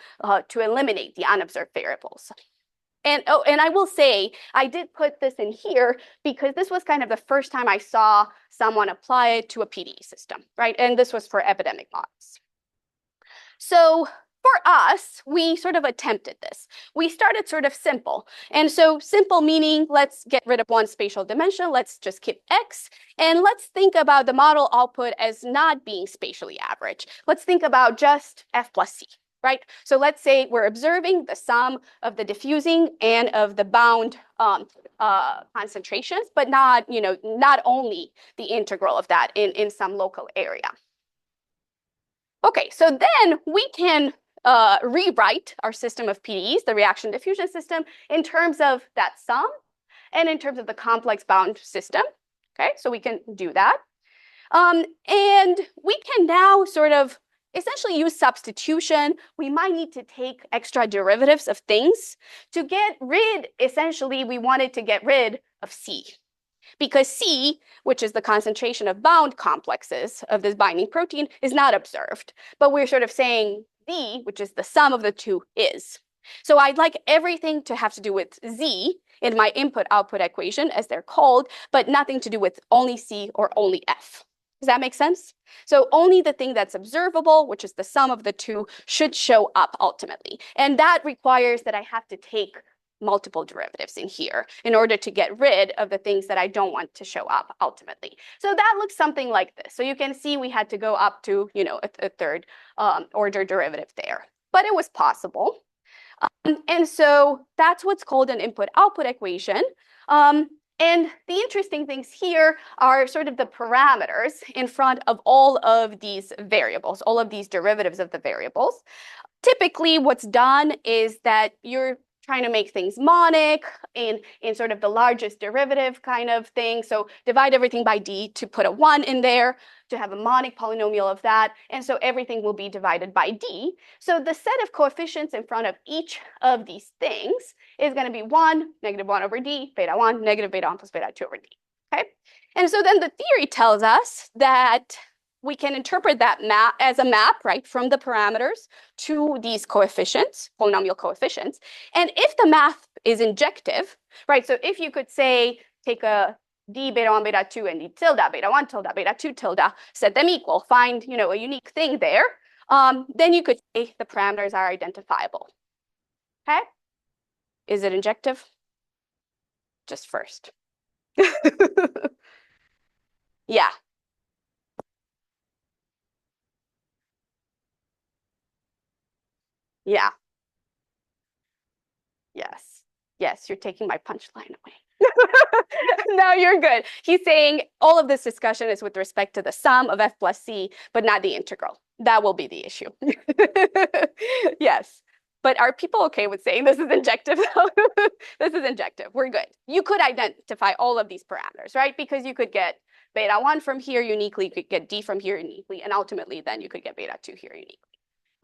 S1: to eliminate the unobserved variables. And I will say, I did put this in here because this was kind of the first time I saw someone apply it to a PDE system, right? And this was for epidemic models. So for us, we sort of attempted this. We started sort of simple. And so simple meaning, let's get rid of one spatial dimension. Let's just keep X. And let's think about the model output as not being spatially average. Let's think about just F plus C, right? So let's say we're observing the sum of the diffusing and of the bound concentrations, but not only the integral of that in some local area. Okay, so then we can rewrite our system of PDEs, the reaction diffusion system, in terms of that sum and in terms of the complex bound system. Okay, so we can do that. And we can now sort of essentially use substitution. We might need to take extra derivatives of things to get rid, essentially, we wanted to get rid of C. Because C, which is the concentration of bound complexes of this binding protein, is not observed. But we're sort of saying Z, which is the sum of the two, is. So I'd like everything to have to do with Z in my input-output equation, as they're called, but nothing to do with only C or only F. Does that make sense? So only the thing that's observable, which is the sum of the two, should show up ultimately. And that requires that I have to take multiple derivatives in here in order to get rid of the things that I don't want to show up ultimately. So that looks something like this. So you can see we had to go up to, a third order derivative there, but it was possible. And so that's what's called an input-output equation. And the interesting things here are sort of the parameters in front of all of these variables, all of these derivatives of the variables. Typically, what's done is that you're trying to make things monic in sort of the largest derivative kind of thing. So divide everything by D to put a 1 in there to have a monic polynomial of that. And so everything will be divided by D. So the set of coefficients in front of each of these things is going to be 1, negative 1 over D, beta 1, negative beta 1 plus beta 2 over D. Okay? And so then the theory tells us that we can interpret that map as a map, right, from the parameters to these coefficients, polynomial coefficients. And if the math is injective, right, so if you could say, take a D beta 1 beta 2 and D tilde beta 1 tilde beta 2 tilde, set them equal, find, a unique thing there, then you could say the parameters are identifiable. Okay? Is it injective? Just first. Yeah. Yeah. Yes. Yes, you're taking my punchline away. No, you're good. He's saying all of this discussion is with respect to the sum of F plus C, but not the integral. That will be the issue. Yes. But are people okay with saying this is injective? This is injective. We're good. You could identify all of these parameters, right? Because you could get beta 1 from here uniquely, you could get D from here uniquely, and ultimately then you could get beta 2 here uniquely.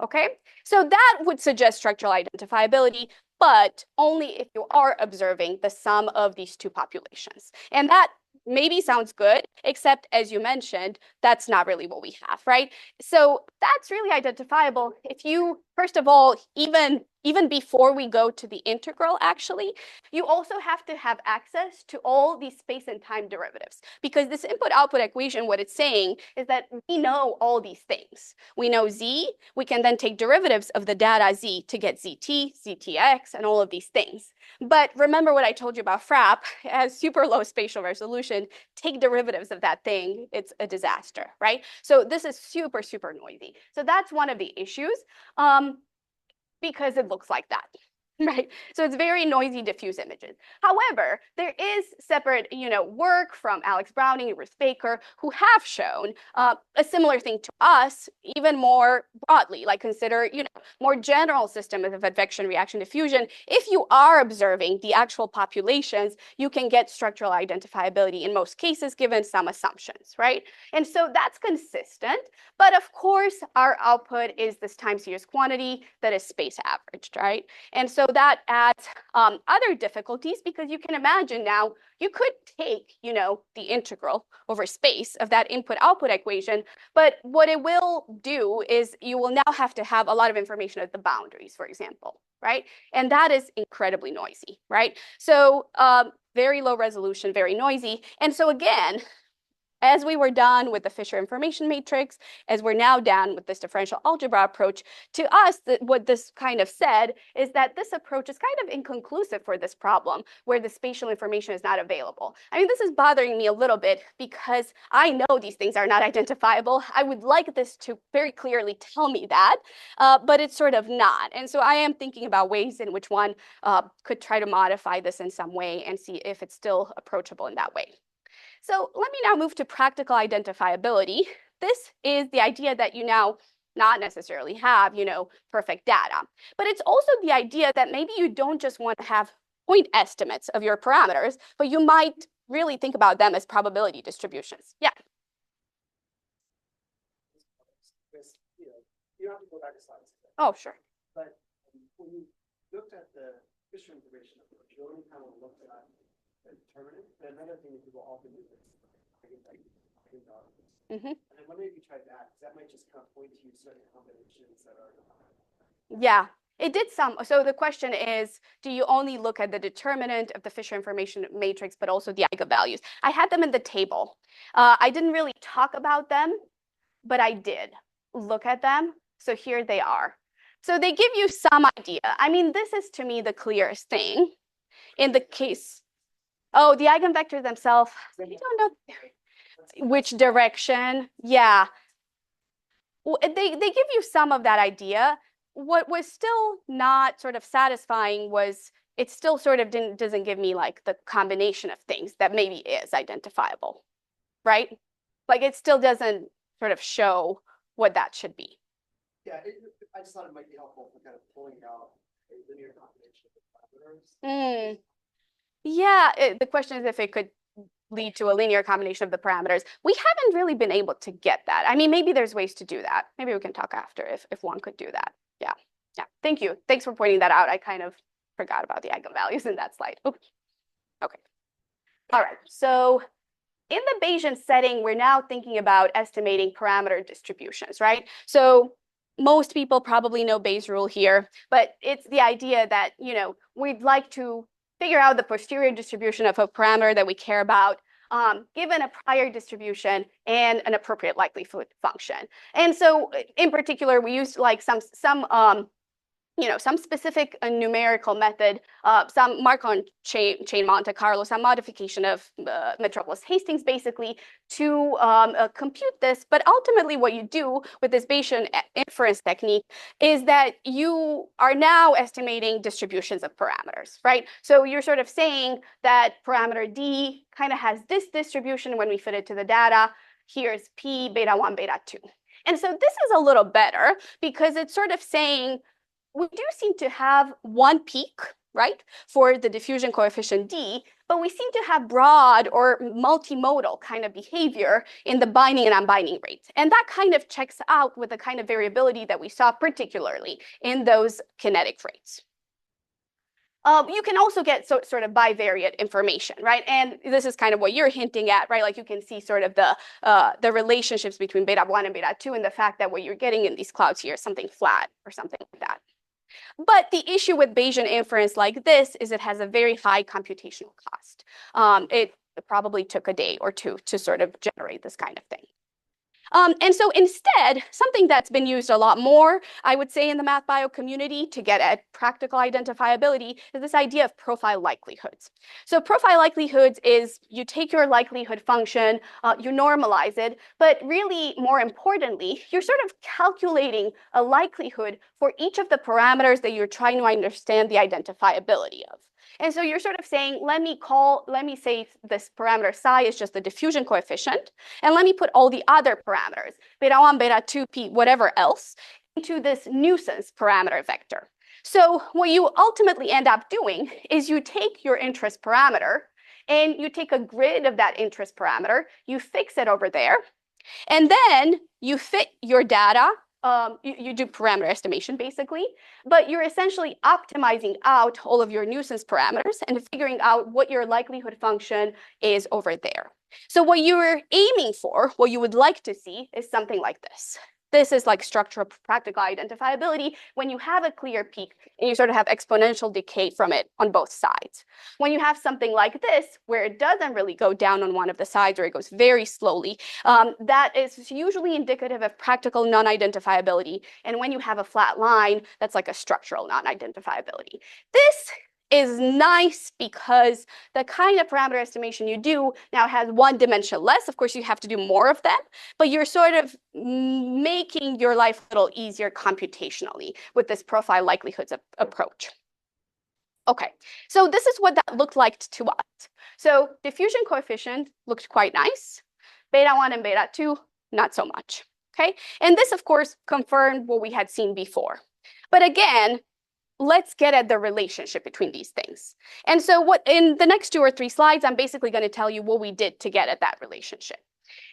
S1: Okay, so that would suggest structural identifiability, but only if you are observing the sum of these two populations. And that maybe sounds good, except as you mentioned, that's not really what we have, right? So that's really identifiable if you, first of all, even before we go to the integral, actually, you also have to have access to all these space and time derivatives, because this input-output equation, what it's saying is that we know all these things. We know Z, we can then take derivatives of the data Z to get ZT, ZTX, and all of these things. But remember what I told you about FRAP, it has super low spatial resolution. Take derivatives of that thing, it's a disaster, right? So this is super, super noisy. So that's one of the issues. Because it looks like that, right? So it's very noisy, diffuse images. However, there is separate, work from Alex Browning and Ruth Baker who have shown a similar thing to us, even more broadly, like consider, more general systems of advection, reaction, diffusion. If you are observing the actual populations, you can get structural identifiability in most cases, given some assumptions, right? And so that's consistent. But of course, our output is this time series quantity that is space averaged, right? And so that adds other difficulties, because you can imagine now you could take, the integral over space of that input-output equation, but what it will do is you will now have to have a lot of information at the boundaries, for example, right? And that is incredibly noisy, right? So very low resolution, very noisy. And so again, as we were done with the Fisher information matrix, as we're now done with this differential algebra approach, to us, what this kind of said is that this approach is kind of inconclusive for this problem, where the spatial information is not available. I mean, this is bothering me a little bit, because I know these things are not identifiable. I would like this to very clearly tell me that, but it's sort of not. And so I am thinking about ways in which one could try to modify this in some way and see if it's still approachable in that way. So let me now move to practical identifiability. This is the idea that you now not necessarily have, perfect data, but it's also the idea that maybe you don't just want to have point estimates of your parameters, but you might really think about them as probability distributions. Yeah.
S3: You have to go back to slides.
S1: Oh, sure.
S3: But when you looked at the Fisher information approach, you only kind of looked at determinant. And another thing that people often do is and then wonder if you tried that, because that might just kind of point to certain combinations that are.
S1: Yeah, it did some. So the question is, do you only look at the determinant of the Fisher information matrix, but also the eigenvalues? I had them in the table. I didn't really talk about them, but I did look at them. So here they are. So they give you some idea. I mean, this is to me the clearest thing in the case. Oh, the eigenvectors themselves, I don't know which direction. Yeah. They give you some of that idea. What was still not sort of satisfying was it still sort of doesn't give me like the combination of things that maybe is identifiable, right? Like it still doesn't sort of show what that should be.
S3: Yeah, I just thought it might be helpful for kind of pulling out a linear combination of parameters.
S1: Yeah, the question is if it could lead to a linear combination of the parameters. We haven't really been able to get that. I mean, maybe there's ways to do that. Maybe we can talk after if one could do that. Yeah. Thank you. Thanks for pointing that out. I kind of forgot about the eigenvalues in that slide. Oops. Okay. All right. So in the Bayesian setting, we're now thinking about estimating parameter distributions, right? So most people probably know Bayes' rule here, but it's the idea that, we'd like to figure out the posterior distribution of a parameter that we care about, given a prior distribution and an appropriate likelihood function. And so in particular, we used like some specific numerical method, some Markov chain Monte Carlo, some modification of Metropolis Hastings, basically, to compute this. But ultimately, what you do with this Bayesian inference technique is that you are now estimating distributions of parameters, right? So you're sort of saying that parameter D kind of has this distribution when we fit it to the data. Here's P, beta 1, beta 2. And so this is a little better because it's sort of saying we do seem to have one peak, right, for the diffusion coefficient D, but we seem to have broad or multimodal kind of behavior in the binding and unbinding rates. And that kind of checks out with the kind of variability that we saw particularly in those kinetic rates. You can also get sort of bivariate information, right? And this is kind of what you're hinting at, right? Like you can see sort of the relationships between beta 1 and beta 2 and the fact that what you're getting in these clouds here is something flat or something like that. But the issue with Bayesian inference like this is it has a very high computational cost. It probably took a day or two to sort of generate this kind of thing. And so instead, something that's been used a lot more, I would say, in the math bio community to get at practical identifiability is this idea of profile likelihoods. So profile likelihoods is you take your likelihood function, you normalize it, but really more importantly, you're sort of calculating a likelihood for each of the parameters that you're trying to understand the identifiability of. And so you're sort of saying, let me say this parameter psi is just the diffusion coefficient, and let me put all the other parameters, beta 1, beta 2, p, whatever else, into this nuisance parameter vector. So what you ultimately end up doing is you take your interest parameter, and you take a grid of that interest parameter, you fix it over there, and then you fit your data. You do parameter estimation, basically, but you're essentially optimizing out all of your nuisance parameters and figuring out what your likelihood function is over there. So what you're aiming for, what you would like to see, is something like this. This is like structural practical identifiability when you have a clear peak and you sort of have exponential decay from it on both sides. When you have something like this, where it doesn't really go down on one of the sides or it goes very slowly, that is usually indicative of practical non-identifiability. And when you have a flat line, that's like a structural non-identifiability. This is nice because the kind of parameter estimation you do now has one dimension less. Of course, you have to do more of them, but you're sort of making your life a little easier computationally with this profile likelihoods approach. Okay, so this is what that looked like to us. So diffusion coefficient looked quite nice. Beta 1 and beta 2, not so much. Okay, and this, of course, confirmed what we had seen before. But again, let's get at the relationship between these things. And so what in the next 2 or 3 slides, I'm basically going to tell you what we did to get at that relationship.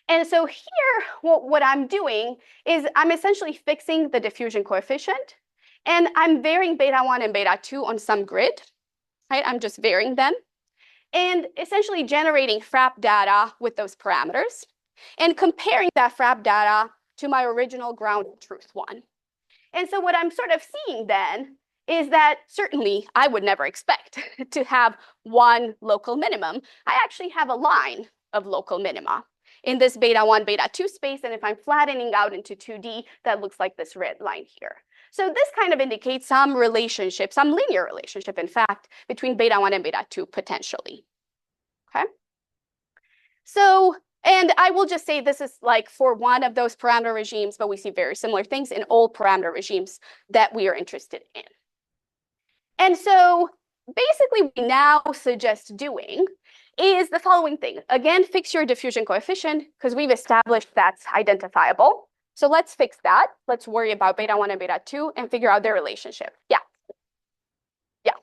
S1: And so here, what I'm doing is I'm essentially fixing the diffusion coefficient, and I'm varying beta 1 and beta 2 on some grid, right? I'm just varying them, and essentially generating FRAP data with those parameters, and comparing that FRAP data to my original ground truth one. And so what I'm sort of seeing then is that certainly I would never expect to have one local minimum. I actually have a line of local minima in this beta 1, beta 2 space. And if I'm flattening out into 2D, that looks like this red line here. So this kind of indicates some relationship, some linear relationship, in fact, between beta 1 and beta 2 potentially. Okay. So, and I will just say this is like for one of those parameter regimes, but we see very similar things in all parameter regimes that we are interested in. And so basically what we now suggest doing is the following thing. Again, fix your diffusion coefficient because we've established that's identifiable. So let's fix that. Let's worry about beta 1 and beta 2 and figure out their relationship. Yeah. Yeah.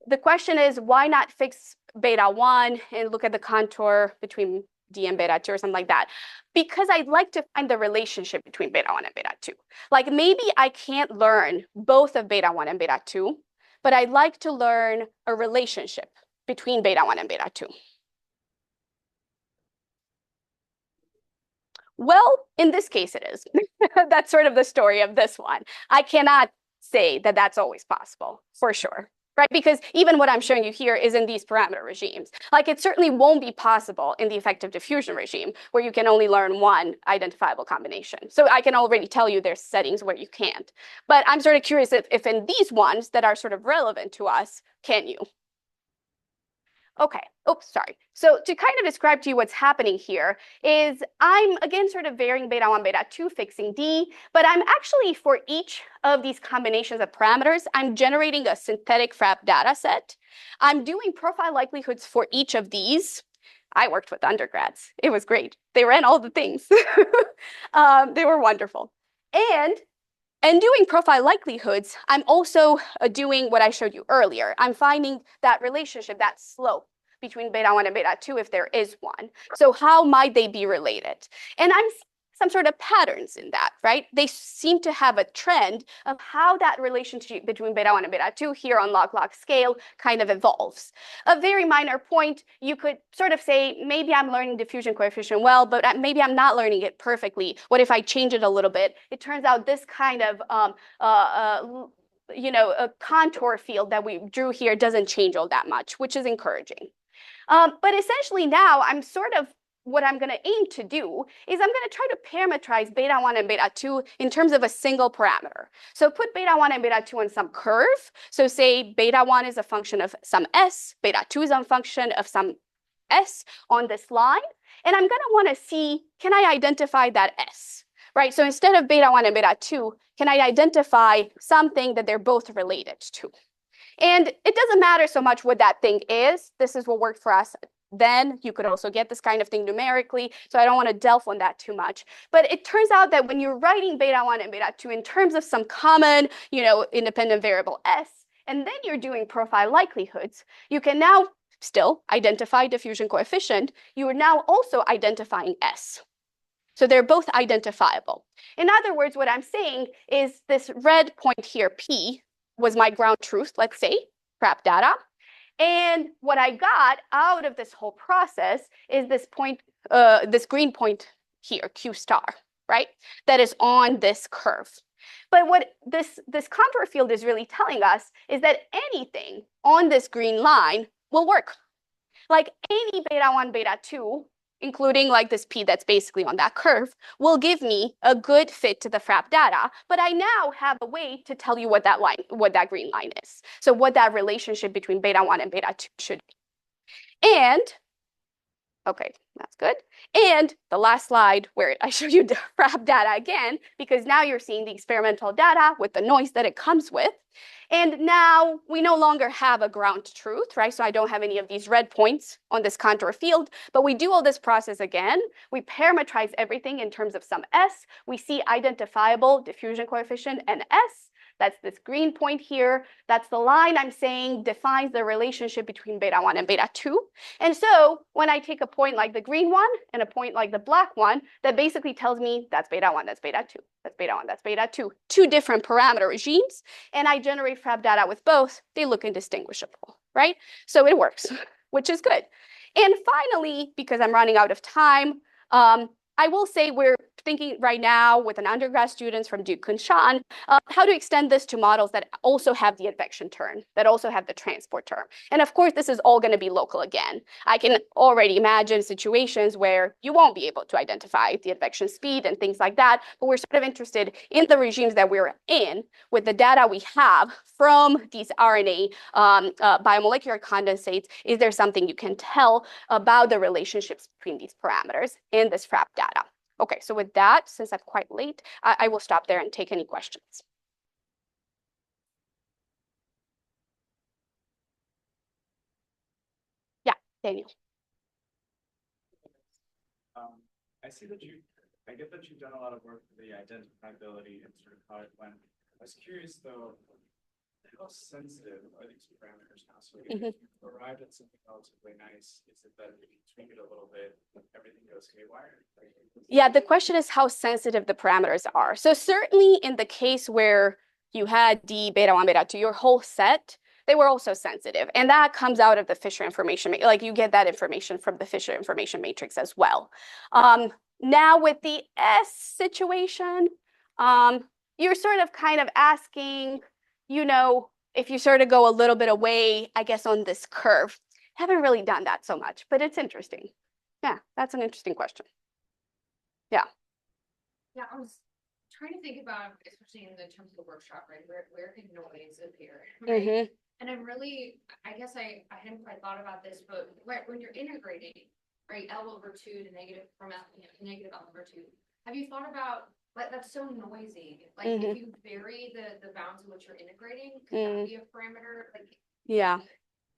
S1: The question is, why not fix beta 1 and look at the contour between D and beta 2 or something like that? Because I'd like to find the relationship between beta 1 and beta 2. Like maybe I can't learn both of beta 1 and beta 2, but I'd like to learn a relationship between beta 1 and beta 2. Well, in this case, it is. That's sort of the story of this one. I cannot say that that's always possible, for sure. Right? Because even what I'm showing you here is in these parameter regimes. Like it certainly won't be possible in the effective diffusion regime where you can only learn one identifiable combination. So I can already tell you there's settings where you can't. But I'm sort of curious if in these ones that are sort of relevant to us, can you? Okay, oops, sorry. So to kind of describe to you what's happening here is I'm again sort of varying beta 1, beta 2, fixing D, but I'm actually for each of these combinations of parameters, I'm generating a synthetic FRAP data set. I'm doing profile likelihoods for each of these. I worked with undergrads. It was great. They ran all the things. They were wonderful. And doing profile likelihoods, I'm also doing what I showed you earlier. I'm finding that relationship, that slope between beta 1 and beta 2, if there is one. So how might they be related? And I'm seeing some sort of patterns in that, right? They seem to have a trend of how that relationship between beta 1 and beta 2 here on log-log scale kind of evolves. A very minor point, you could sort of say, maybe I'm learning diffusion coefficient well, but maybe I'm not learning it perfectly. What if I change it a little bit? It turns out this kind of a contour field that we drew here doesn't change all that much, which is encouraging. But essentially now I'm sort of what I'm going to aim to do is I'm going to try to parameterize beta 1 and beta 2 in terms of a single parameter. So put beta 1 and beta 2 on some curve. So say beta 1 is a function of some s, beta 2 is a function of some s on this line. And I'm going to want to see, can I identify that s? Right? So instead of beta 1 and beta 2, can I identify something that they're both related to? And it doesn't matter so much what that thing is. This is what worked for us then. You could also get this kind of thing numerically, so I don't want to delve on that too much. But it turns out that when you're writing beta 1 and beta 2 in terms of some common, independent variable s, and then you're doing profile likelihoods, you can now still identify diffusion coefficient. You are now also identifying s. So they're both identifiable. In other words, what I'm saying is this red point here, P, was my ground truth, let's say, FRAP data. And what I got out of this whole process is this point, this green point here, Q star, right? That is on this curve. But what this contour field is really telling us is that anything on this green line will work. Like any beta 1, beta 2, including like this P that's basically on that curve, will give me a good fit to the FRAP data. But I now have a way to tell you what that green line is. So what that relationship between beta 1 and beta 2 should be. And, okay, that's good. And the last slide where I show you the FRAP data again, because now you're seeing the experimental data with the noise that it comes with. And now we no longer have a ground truth, right? So I don't have any of these red points on this contour field, but we do all this process again. We parameterize everything in terms of some s. We see identifiable diffusion coefficient and s. That's this green point here. That's the line I'm saying defines the relationship between beta 1 and beta 2. And so when I take a point like the green one and a point like the black one, that basically tells me that's beta 1, that's beta 2, that's beta 1, that's beta 2, two different parameter regimes. And I generate FRAP data with both. They look indistinguishable, right? So it works, which is good. And finally, because I'm running out of time, I will say we're thinking right now with an undergrad students from Duke Kunshan, how to extend this to models that also have the advection term, that also have the transport term. And of course, this is all going to be local again. I can already imagine situations where you won't be able to identify the advection speed and things like that, but we're sort of interested in the regimes that we're in with the data we have from these RNA biomolecular condensates. Is there something you can tell about the relationships between these parameters in this FRAP data? Okay, so with that, since I'm quite late, I will stop there and take any questions. Yeah, Daniel.
S5: I get that you've done a lot of work for the identifiability and sort of how it went. I was curious though, how sensitive are these parameters now? So if you arrived at something relatively nice, is it that if you tweak it a little bit, everything goes haywire?
S1: Yeah, the question is how sensitive the parameters are. So certainly in the case where you had D, beta 1, beta 2, your whole set, they were also sensitive. And that comes out of the Fisher information, like you get that information from the Fisher information matrix as well. Now with the S situation, you're sort of kind of asking, if you sort of go a little bit away, I guess, on this curve. Haven't really done that so much, but it's interesting. Yeah, that's an interesting question. Yeah.
S4: Yeah, I was trying to think about, especially in the terms of the workshop, right? Where can noise appear, right? And I'm really, I guess I hadn't quite thought about this, but when you're integrating, right, L over 2 to negative from L, negative L over 2, have you thought about, like, that's so noisy. Like, if you vary the bounds in which you're integrating, could that be a parameter? Like,
S1: Yeah.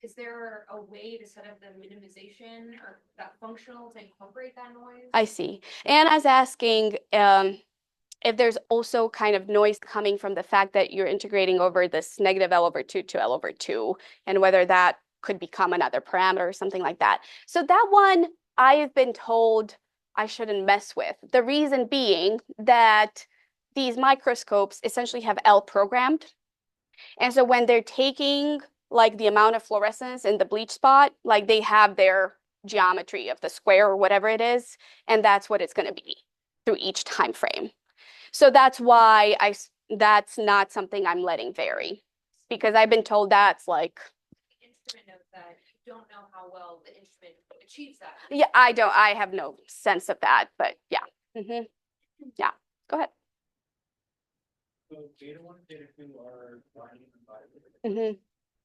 S4: is there a way to set up the minimization or that functional to incorporate that noise?
S1: I see. Anna's asking if there's also kind of noise coming from the fact that you're integrating over this negative L over 2 to L over 2, and whether that could become another parameter or something like that. So that one I have been told I shouldn't mess with. The reason being that these microscopes essentially have L programmed. And so when they're taking like the amount of fluorescence in the bleach spot, like they have their geometry of the square or whatever it is, and that's what it's going to be through each time frame. So that's why that's not something I'm letting vary, because I've been told that's like
S4: The instrument knows that. You don't know how well the instrument achieves that.
S1: yeah, I have no sense of that, but yeah. Yeah, go ahead.
S5: So beta 1 and beta 2 are binding and binding.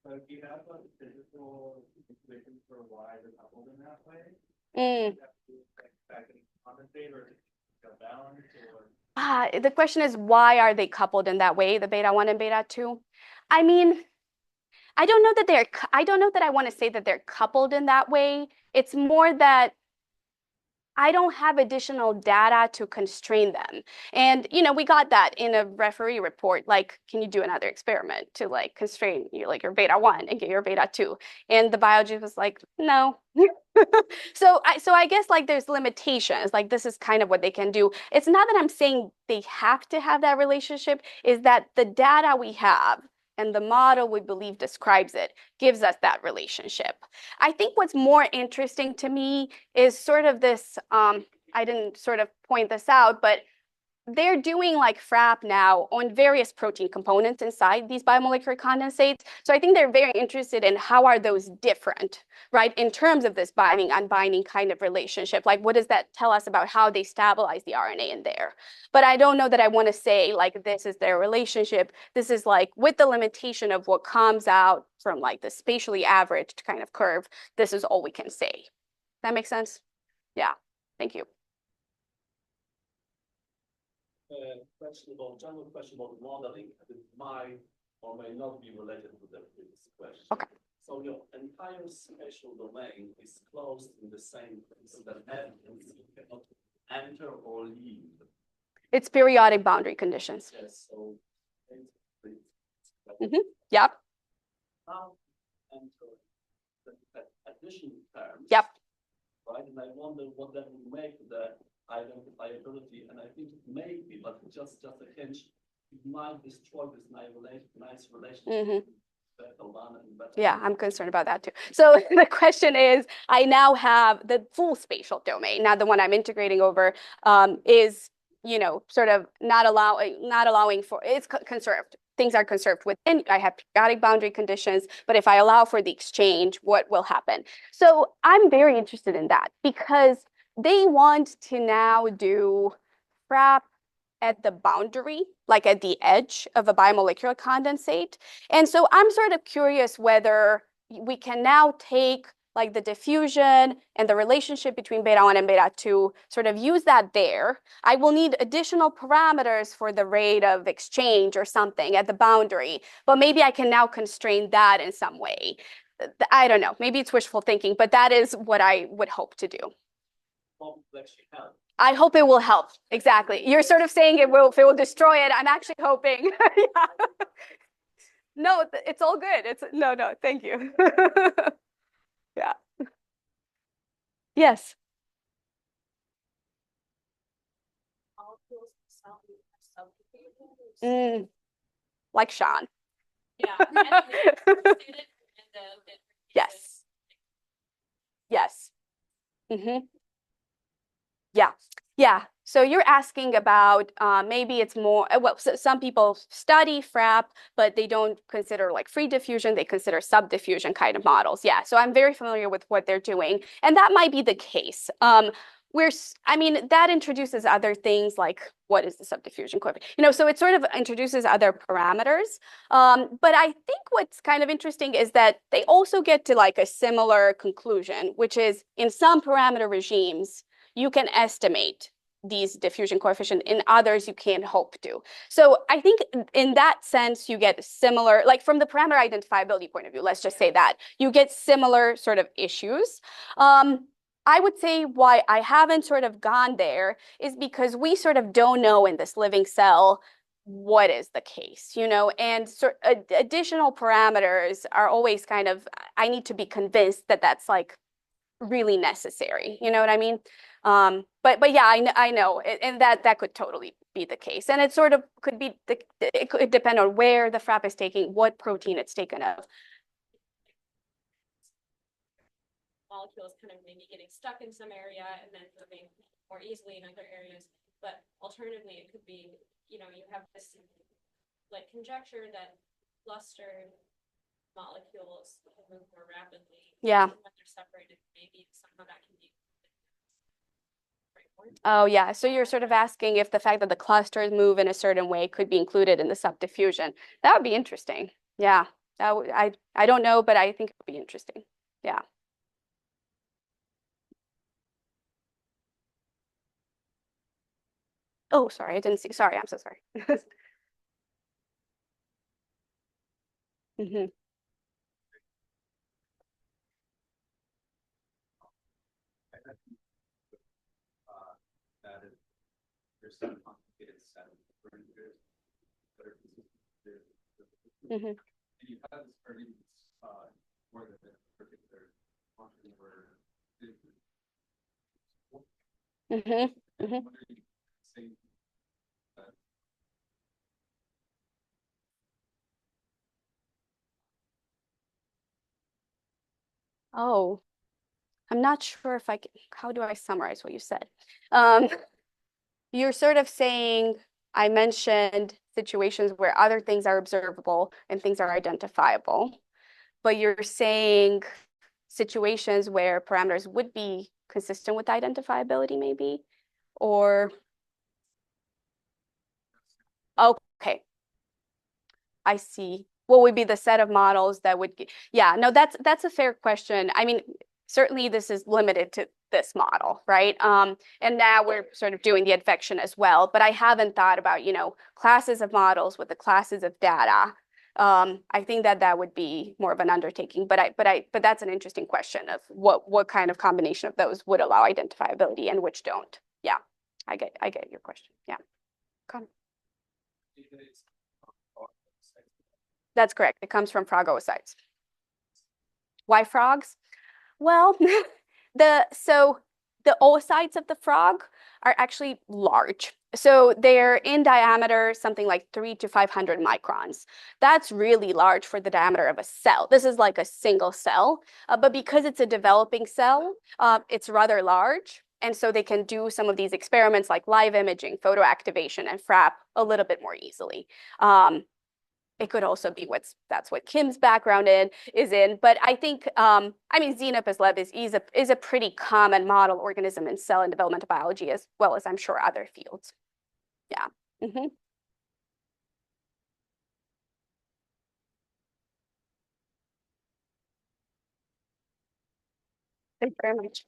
S5: So if you have a physical equation for y that's coupled in that way, you have to like back and compensate or balance or
S1: The question is, why are they coupled in that way, the beta 1 and beta 2? I mean, I don't know that I want to say that they're coupled in that way. It's more that I don't have additional data to constrain them. And, we got that in a referee report, like, can you do another experiment to like constrain your beta 1 and get your beta 2? And the biology was like, no. So I guess like there's limitations, like this is kind of what they can do. It's not that I'm saying they have to have that relationship, is that the data we have and the model we believe describes it gives us that relationship. I think what's more interesting to me is sort of this, I didn't sort of point this out, but they're doing like FRAP now on various protein components inside these biomolecular condensates. So I think they're very interested in how are those different, right, in terms of this binding, unbinding kind of relationship. Like, what does that tell us about how they stabilize the RNA in there? But I don't know that I want to say like this is their relationship. This is like with the limitation of what comes out from like the spatially averaged kind of curve. This is all we can say. That makes sense? Yeah. Thank you.
S3: General question about modeling that might or may not be related to the previous question.
S1: Okay.
S3: So your entire spatial domain is closed in the same place, so that F and C cannot enter or leave.
S1: It's periodic boundary conditions.
S3: Yes, so
S1: Yep.
S3: Now enter the addition terms.
S1: Yep.
S3: Right, and I wonder what that would make the identifiability, and I think it may be, but just a hinge, it might destroy this nice relationship.
S1: Yeah, I'm concerned about that too. So the question is, I now have the full spatial domain. Now the one I'm integrating over is, sort of not allowing for, it's conserved. Things are conserved within. I have periodic boundary conditions, but if I allow for the exchange, what will happen? So I'm very interested in that because they want to now do FRAP at the boundary, like at the edge of a biomolecular condensate. And so I'm sort of curious whether we can now take like the diffusion and the relationship between beta 1 and beta 2, sort of use that there. I will need additional parameters for the rate of exchange or something at the boundary, but maybe I can now constrain that in some way. I don't know, maybe it's wishful thinking, but that is what I would hope to do. I hope it will help. Exactly. You're sort of saying it will destroy it. I'm actually hoping. Yeah. No, it's all good. No, thank you. Yeah. Yes. Like Sean.
S4: Yeah.
S1: Yes. Yes. Yeah. Yeah. So you're asking about maybe it's more, well, so some people study FRAP, but they don't consider like free diffusion. They consider subdiffusion kind of models. Yeah. So I'm very familiar with what they're doing. And that might be the case. I mean, that introduces other things like what is the subdiffusion coefficient? So it sort of introduces other parameters. But I think what's kind of interesting is that they also get to like a similar conclusion, which is in some parameter regimes, you can estimate these diffusion coefficient. In others, you can't hope to. So I think in that sense, you get similar, like from the parameter identifiability point of view, let's just say that, you get similar sort of issues. I would say why I haven't sort of gone there is because we sort of don't know in this living cell what is the case, and additional parameters are always kind of, I need to be convinced that that's like really necessary. You know what I mean? But yeah, I know, and that could totally be the case. And it sort of could be, it could depend on where the FRAP is taking, what protein it's taken of.
S6: Molecules kind of maybe getting stuck in some area and then moving more easily in other areas. But alternatively, it could be, you have this like conjecture that clustered molecules can move more rapidly.
S1: Yeah.
S6: When they're separated, maybe somehow that can be.
S1: Oh yeah, so you're sort of asking if the fact that the clusters move in a certain way could be included in the subdiffusion. That would be interesting. Yeah, I don't know, but I think it would be interesting. Yeah. Oh, sorry, I didn't see. Sorry, I'm so sorry. Hmm.
S5: That is, there's some complicated set of parameters that are consistent.
S1: Hmm.
S5: And you have this argument more than a particular function where
S1: Oh, I'm not sure if I can, how do I summarize what you said? Um, you're sort of saying, I mentioned situations where other things are observable and things are identifiable, but you're saying situations where parameters would be consistent with identifiability, maybe, or okay, I see. What would be the set of models that would, yeah, no, that's a fair question. I mean, certainly this is limited to this model, right? And now we're sort of doing the advection as well, but I haven't thought about, classes of models with the classes of data. I think that would be more of an undertaking, but that's an interesting question of what kind of combination of those would allow identifiability and which don't. Yeah, I get your question. Yeah. Come. That's correct. It comes from frog oocytes. Why frogs? Well, so the oocytes of the frog are actually large. So they're in diameter something like 300 to 500 microns. That's really large for the diameter of a cell. This is like a single cell, but because it's a developing cell, it's rather large. And so they can do some of these experiments like live imaging, photoactivation, and FRAP a little bit more easily. It could also be that's what Kim's background is in. But I think, I mean, Xenopus lab is a pretty common model organism in cell and developmental biology, as well as I'm sure other fields. Yeah. Mm-hmm. Thank you very much.